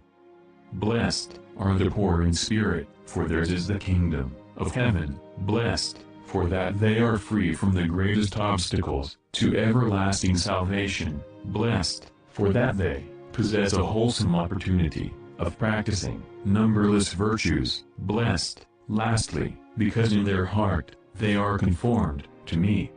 Blessed are the poor in spirit, for theirs is the kingdom of heaven. Blessed, for that they are free from the greatest obstacles to everlasting salvation. Blessed, for that they possess a wholesome opportunity of practicing numberless virtues. Blessed, lastly, because in their heart they are conformed to me.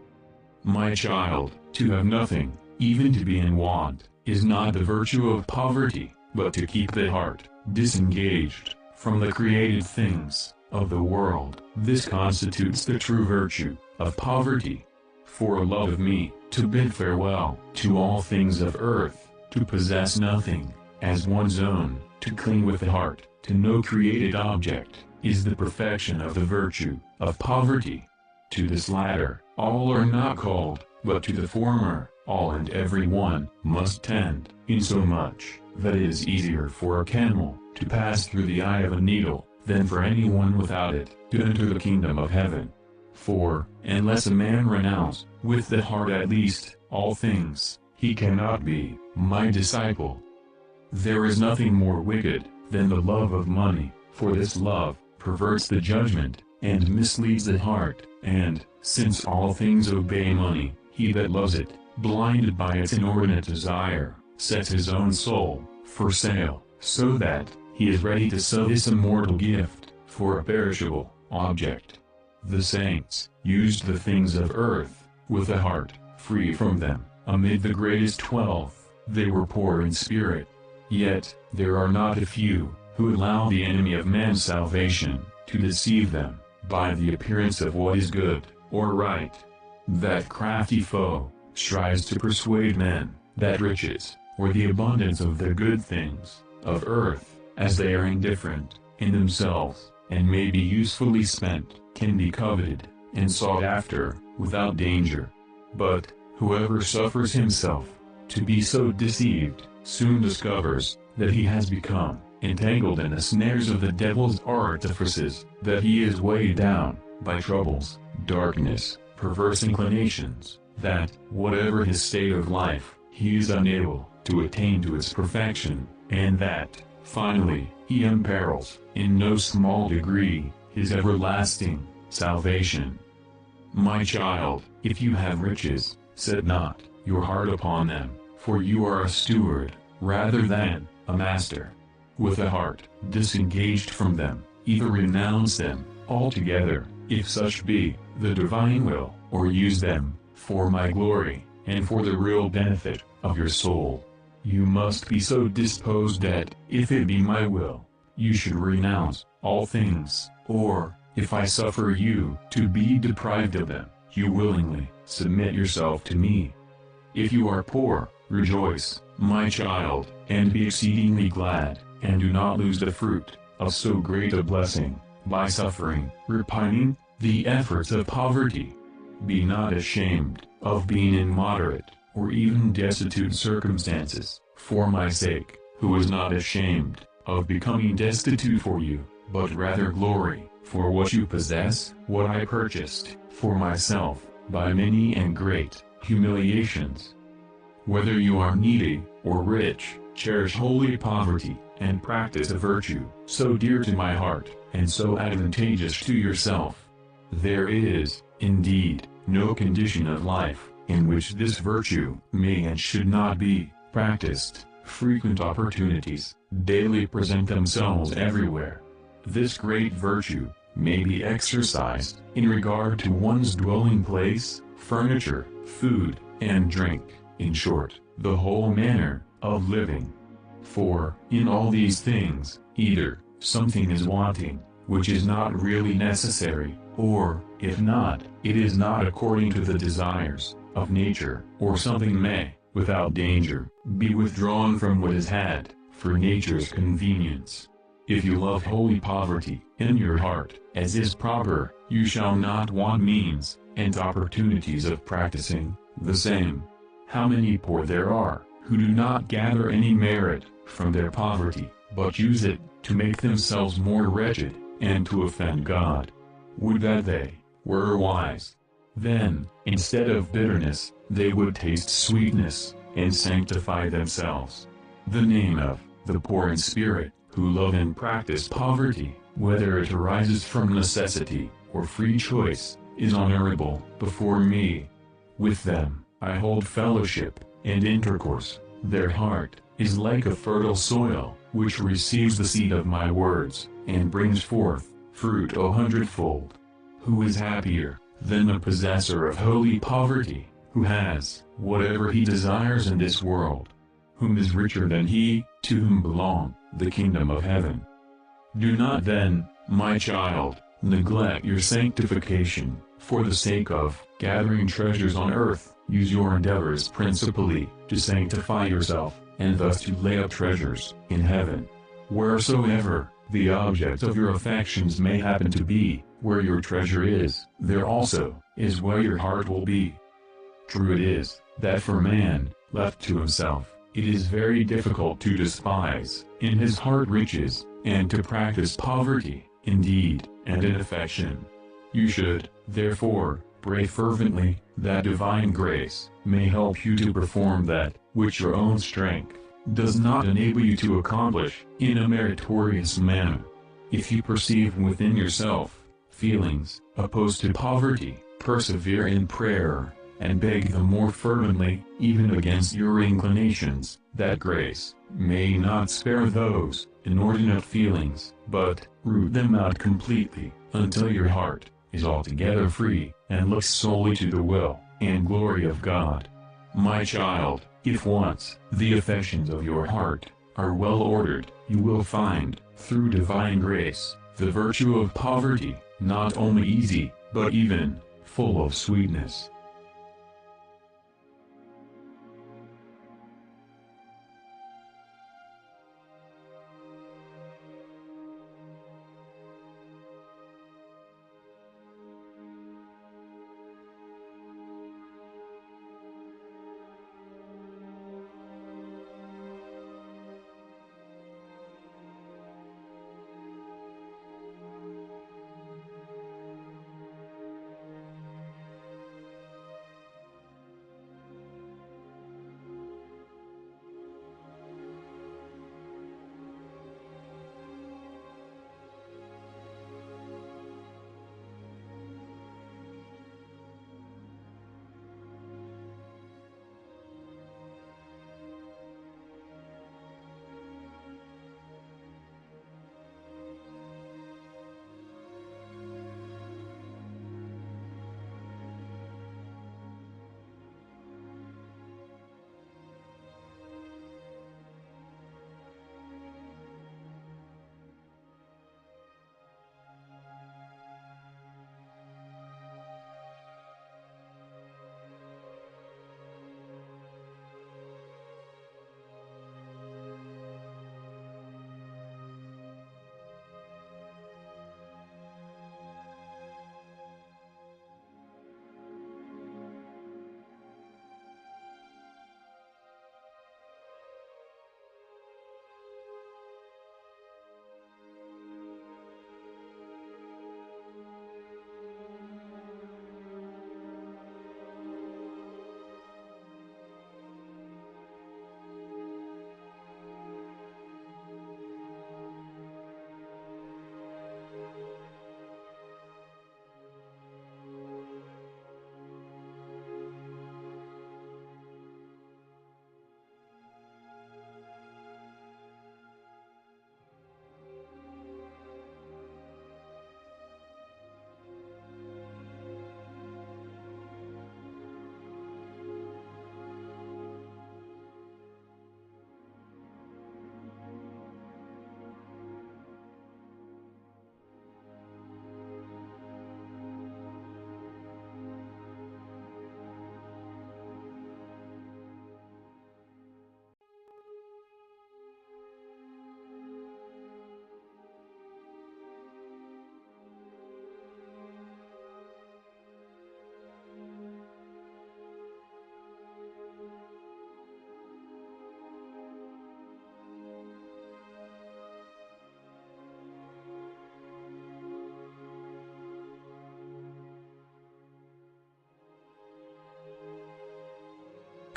My child, to have nothing, even to be in want, is not the virtue of poverty, but to keep the heart disengaged from the created things of the world. This constitutes the true virtue of poverty. For love of me, to bid farewell to all things of earth, to possess nothing as one's own, to cling with the heart to no created object, is the perfection of the virtue of poverty. To this latter, all are not called, but to the former, all and every one must tend, insomuch that it is easier for a camel to pass through the eye of a needle, than for anyone without it to enter the kingdom of heaven. For, unless a man renounce, with the heart at least, all things, he cannot be my disciple. There is nothing more wicked than the love of money, for this love perverts the judgment, and misleads the heart, and, since all things obey money, he that loves it, blinded by its inordinate desire, sets his own soul for sale, so that he is ready to sell this immortal gift for a perishable object. The saints used the things of earth with a heart free from them. Amid the greatest wealth, they were poor in spirit. Yet, there are not a few who allow the enemy of man's salvation to deceive them by the appearance of what is good or right. That crafty foe strives to persuade men that riches, or the abundance of the good things of earth, as they are indifferent in themselves, and may be usefully spent, can be coveted and sought after without danger. But whoever suffers himself to be so deceived soon discovers that he has become entangled in the snares of the devil's artifices, that he is weighed down by troubles, darkness, perverse inclinations, that, whatever his state of life, he is unable to attain to its perfection, and that, finally, he imperils, in no small degree, his everlasting salvation. My child, if you have riches, set not your heart upon them, for you are a steward, rather than a master. With a heart disengaged from them, either renounce them altogether, if such be the divine will, or use them for my glory, and for the real benefit of your soul. You must be so disposed that, if it be my will, you should renounce all things, or, if I suffer you to be deprived of them, you willingly submit yourself to me. If you are poor, rejoice, my child, and be exceedingly glad, and do not lose the fruit of so great a blessing, by suffering, repining, the efforts of poverty. Be not ashamed of being in moderate, or even destitute circumstances, for my sake, who is not ashamed of becoming destitute for you, but rather glory, for what you possess, what I purchased for myself, by many and great humiliations. Whether you are needy, or rich, cherish holy poverty, and practice a virtue so dear to my heart, and so advantageous to yourself. There is, indeed, no condition of life in which this virtue may and should not be practiced. Frequent opportunities daily present themselves everywhere. This great virtue may be exercised in regard to one's dwelling place, furniture, food, and drink, in short, the whole manner of living. For, in all these things, either something is wanting, which is not really necessary, or, if not, it is not according to the desires of nature, or something may, without danger, be withdrawn from what is had, for nature's convenience. If you love holy poverty in your heart, as is proper, you shall not want means and opportunities of practicing the same. How many poor there are, who do not gather any merit from their poverty, but use it to make themselves more wretched, and to offend God. Would that they were wise. Then, instead of bitterness, they would taste sweetness, and sanctify themselves. The name of the poor in spirit, who love and practice poverty, whether it arises from necessity, or free choice, is honorable before me. With them, I hold fellowship, and intercourse. Their heart is like a fertile soil, which receives the seed of my words, and brings forth fruit 100-fold. Who is happier than the possessor of holy poverty, who has whatever he desires in this world? Whom is richer than he, to whom belong the kingdom of heaven? Do not then, my child, neglect your sanctification, for the sake of gathering treasures on earth. Use your endeavors principally to sanctify yourself, and thus to lay up treasures in heaven. Wheresoever the object of your affections may happen to be, where your treasure is, there also is where your heart will be. True it is, that for man, left to himself, it is very difficult to despise in his heart riches, and to practice poverty, indeed, and in affection. You should, therefore, pray fervently, that divine grace may help you to perform that which your own strength does not enable you to accomplish in a meritorious manner. If you perceive within yourself feelings opposed to poverty, persevere in prayer, and beg the more fervently, even against your inclinations, that grace may not spare those inordinate feelings, but root them out completely, until your heart is altogether free, and looks solely to the will and glory of God. My child, if once the affections of your heart are well ordered, you will find, through divine grace, the virtue of poverty, not only easy, but even full of sweetness.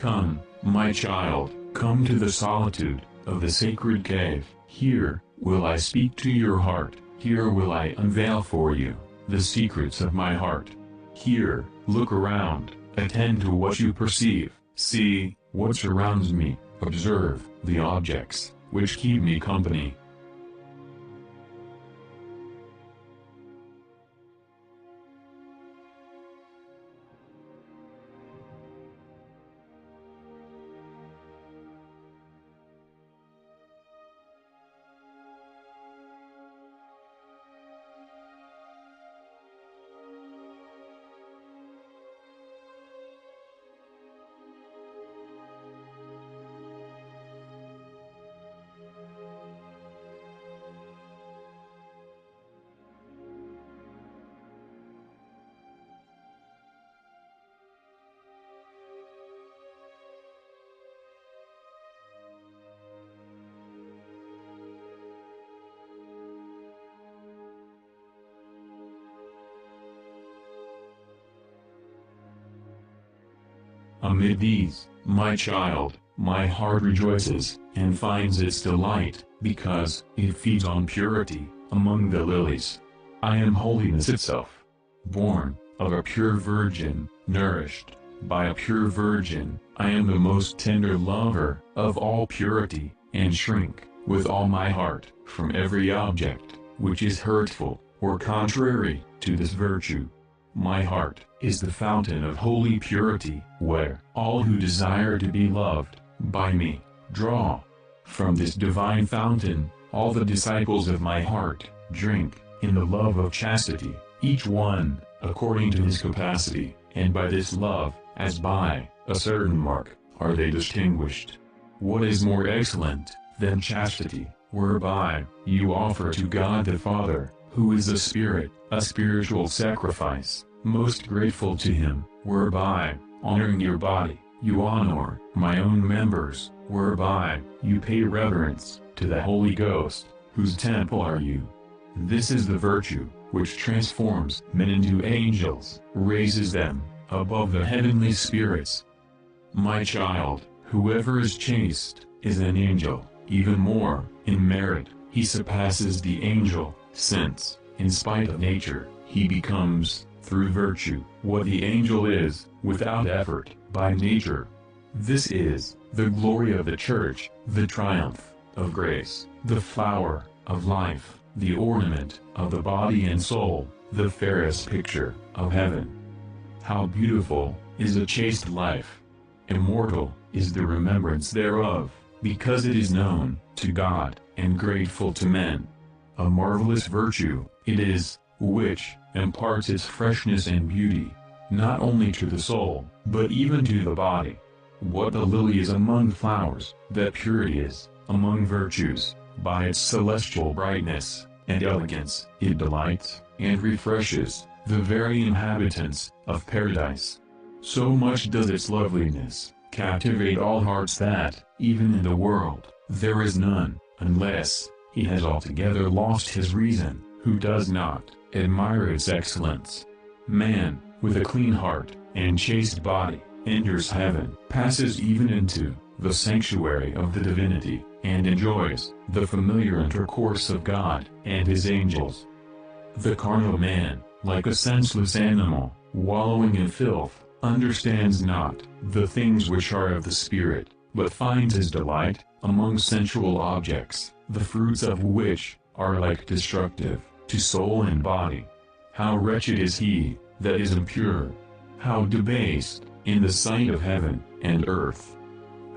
Come, my child, come to the solitude of the sacred cave. Here will I speak to your heart. Here will I unveil for you the secrets of my heart. Here, look around, attend to what you perceive, see what surrounds me, observe the objects which keep me company. Amid these, my child, my heart rejoices, and finds its delight, because it feeds on purity, among the lilies. I am holiness itself. Born of a pure virgin, nourished by a pure virgin, I am the most tender lover of all purity, and shrink, with all my heart, from every object which is hurtful, or contrary to this virtue. My heart is the fountain of holy purity, where all who desire to be loved by me draw. From this divine fountain, all the disciples of my heart drink in the love of chastity, each one according to his capacity, and by this love, as by a certain mark, are they distinguished. What is more excellent than chastity, whereby you offer to God the Father, who is a spirit, a spiritual sacrifice, most grateful to him, whereby, honoring your body, you honor my own members, whereby you pay reverence to the Holy Ghost, whose temple are you. This is the virtue which transforms men into angels, raises them above the heavenly spirits. My child, whoever is chaste is an angel, even more, in merit, he surpasses the angel, since, in spite of nature, he becomes, through virtue, what the angel is, without effort, by nature. This is the glory of the Church, the triumph of grace, the flower of life, the ornament of the body and soul, the fairest picture of heaven. How beautiful is a chaste life! Immortal is the remembrance thereof, because it is known to God, and grateful to men. A marvelous virtue it is, which imparts its freshness and beauty, not only to the soul, but even to the body. What the lily is among flowers, that purity is, among virtues, by its celestial brightness and elegance, it delights and refreshes the very inhabitants of paradise. So much does its loveliness captivate all hearts that, even in the world, there is none, unless he has altogether lost his reason, who does not admire its excellence. Man, with a clean heart and chaste body, enters heaven, passes even into the sanctuary of the divinity, and enjoys the familiar intercourse of God and his angels. The carnal man, like a senseless animal, wallowing in filth, understands not the things which are of the Spirit, but finds his delight among sensual objects, the fruits of which are like destructive to soul and body. How wretched is he that is impure! How debased in the sight of heaven and earth!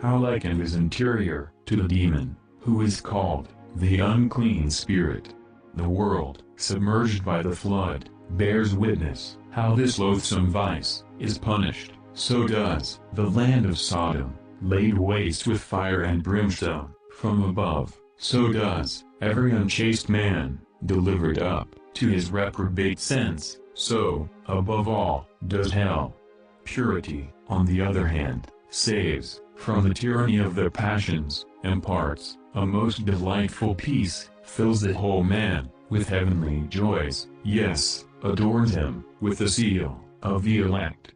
How likened his interior to the demon, who is called the unclean spirit. The world, submerged by the flood, bears witness how this loathsome vice is punished. So does the land of Sodom, laid waste with fire and brimstone from above. So does every unchaste man, delivered up to his reprobate sense. So, above all, does hell. Purity, on the other hand, saves from the tyranny of the passions, imparts a most delightful peace, fills the whole man with heavenly joys, yes, adorns him with the seal of the elect.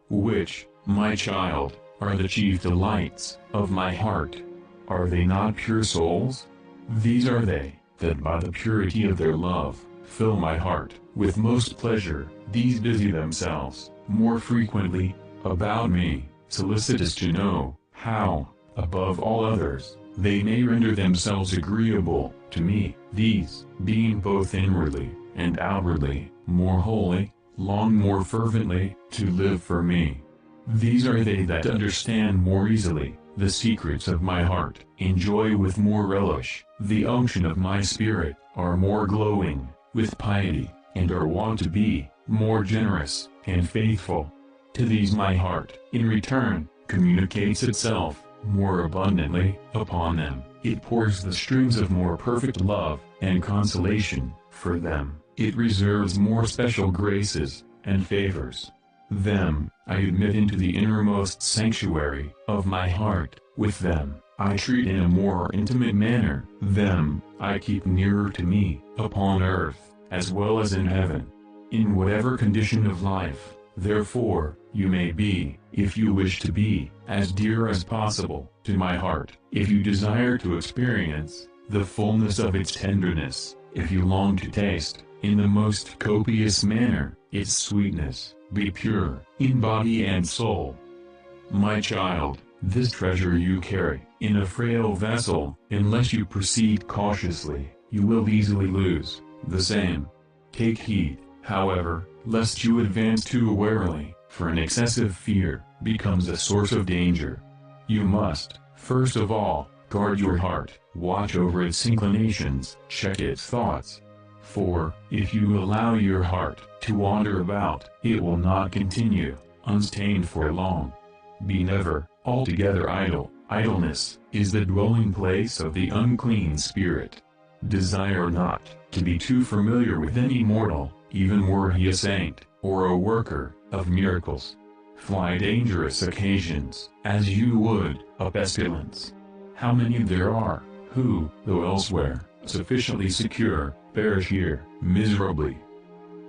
Which, my child, are the chief delights of my heart. Are they not pure souls? These are they, that by the purity of their love, fill my heart with most pleasure. These busy themselves, more frequently, about me, solicitous to know, how, above all others, they may render themselves agreeable to me. These, being both inwardly, and outwardly, more holy, long more fervently, to live for me. These are they that understand more easily the secrets of my heart, enjoy with more relish the unction of my spirit, are more glowing with piety, and are wont to be more generous and faithful. To these my heart, in return, communicates itself more abundantly. Upon them, it pours the strings of more perfect love and consolation. For them, it reserves more special graces and favors. Them, I admit into the innermost sanctuary of my heart. With them, I treat in a more intimate manner. Them, I keep nearer to me, upon earth, as well as in heaven. In whatever condition of life, therefore, you may be, if you wish to be, as dear as possible, to my heart. If you desire to experience the fullness of its tenderness, if you long to taste, in the most copious manner, its sweetness, be pure, in body and soul. My child, this treasure you carry, in a frail vessel. Unless you proceed cautiously, you will easily lose the same. Take heed, however, lest you advance too warily, for an excessive fear becomes a source of danger. You must, first of all, guard your heart, watch over its inclinations, check its thoughts. For, if you allow your heart to wander about, it will not continue unstained for long. Be never altogether idle. Idleness is the dwelling place of the unclean spirit. Desire not to be too familiar with any mortal, even were he a saint, or a worker of miracles. Fly dangerous occasions, as you would a pestilence. How many there are, who, though elsewhere sufficiently secure, perish here miserably.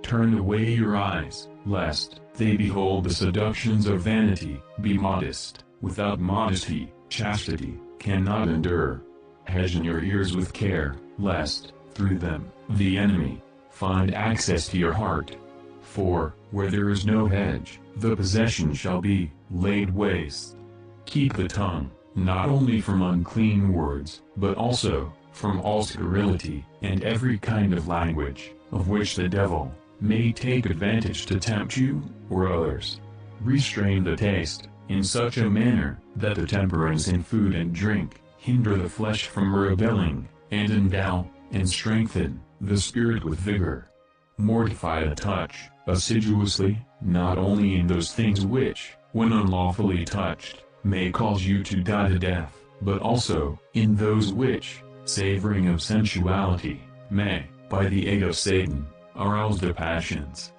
Turn away your eyes, lest they behold the seductions of vanity. Be modest. Without modesty, chastity cannot endure. Hedge in your ears with care, lest, through them, the enemy find access to your heart. For, where there is no hedge, the possession shall be laid waste. Keep the tongue, not only from unclean words, but also from all scurrility, and every kind of language, of which the devil may take advantage to tempt you, or others. Restrain the taste, in such a manner, that the temperance in food and drink hinder the flesh from rebelling, and endow, and strengthen, the spirit with vigor. Mortify the touch, assiduously, not only in those things which, when unlawfully touched, may cause you to die to death, but also, in those which, savoring of sensuality, may, by the aid of Satan, arouse the passions.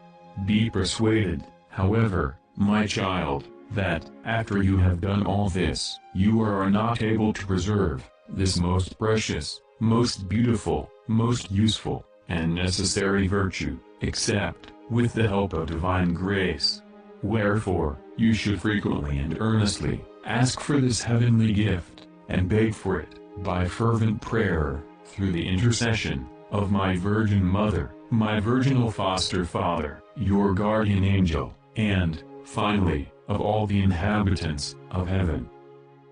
Be persuaded, however, my child, that, after you have done all this, you are not able to preserve this most precious, most beautiful, most useful, and necessary virtue, except with the help of divine grace. Wherefore, you should frequently and earnestly ask for this heavenly gift, and beg for it, by fervent prayer, through the intercession of my Virgin Mother, my virginal foster father, your guardian angel, and, finally, of all the inhabitants of heaven.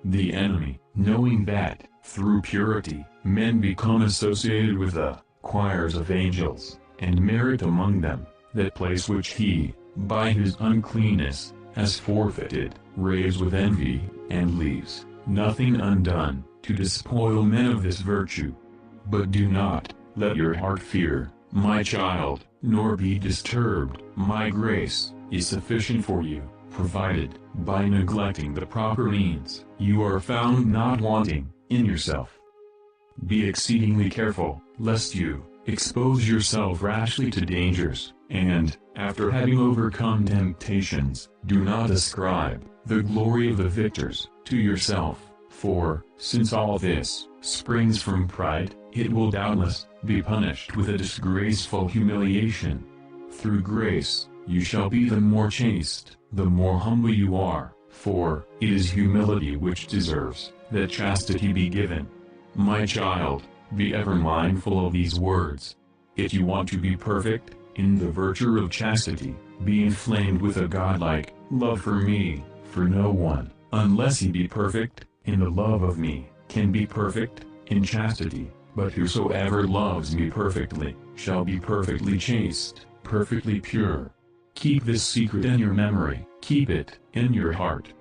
The enemy, knowing that, through purity, men become associated with the choirs of angels, and merit among them that place which he, by his uncleanness, has forfeited, raves with envy, and leaves nothing undone to despoil men of this virtue. But do not let your heart fear, my child, nor be disturbed. My grace is sufficient for you, provided, by neglecting the proper means, you are found not wanting in yourself. Be exceedingly careful, lest you expose yourself rashly to dangers, and, after having overcome temptations, do not ascribe the glory of the victors to yourself, for, since all this springs from pride, it will doubtless be punished with a disgraceful humiliation. Through grace, you shall be the more chaste, the more humble you are, For it is humility which deserves that chastity be given. My child, be ever mindful of these words. If you want to be perfect in the virtue of chastity, be inflamed with a godlike love for me, for no one, unless he be perfect in the love of me, can be perfect in chastity, but whosoever loves me perfectly, shall be perfectly chaste, perfectly pure. Keep this secret in your memory, keep it in your heart,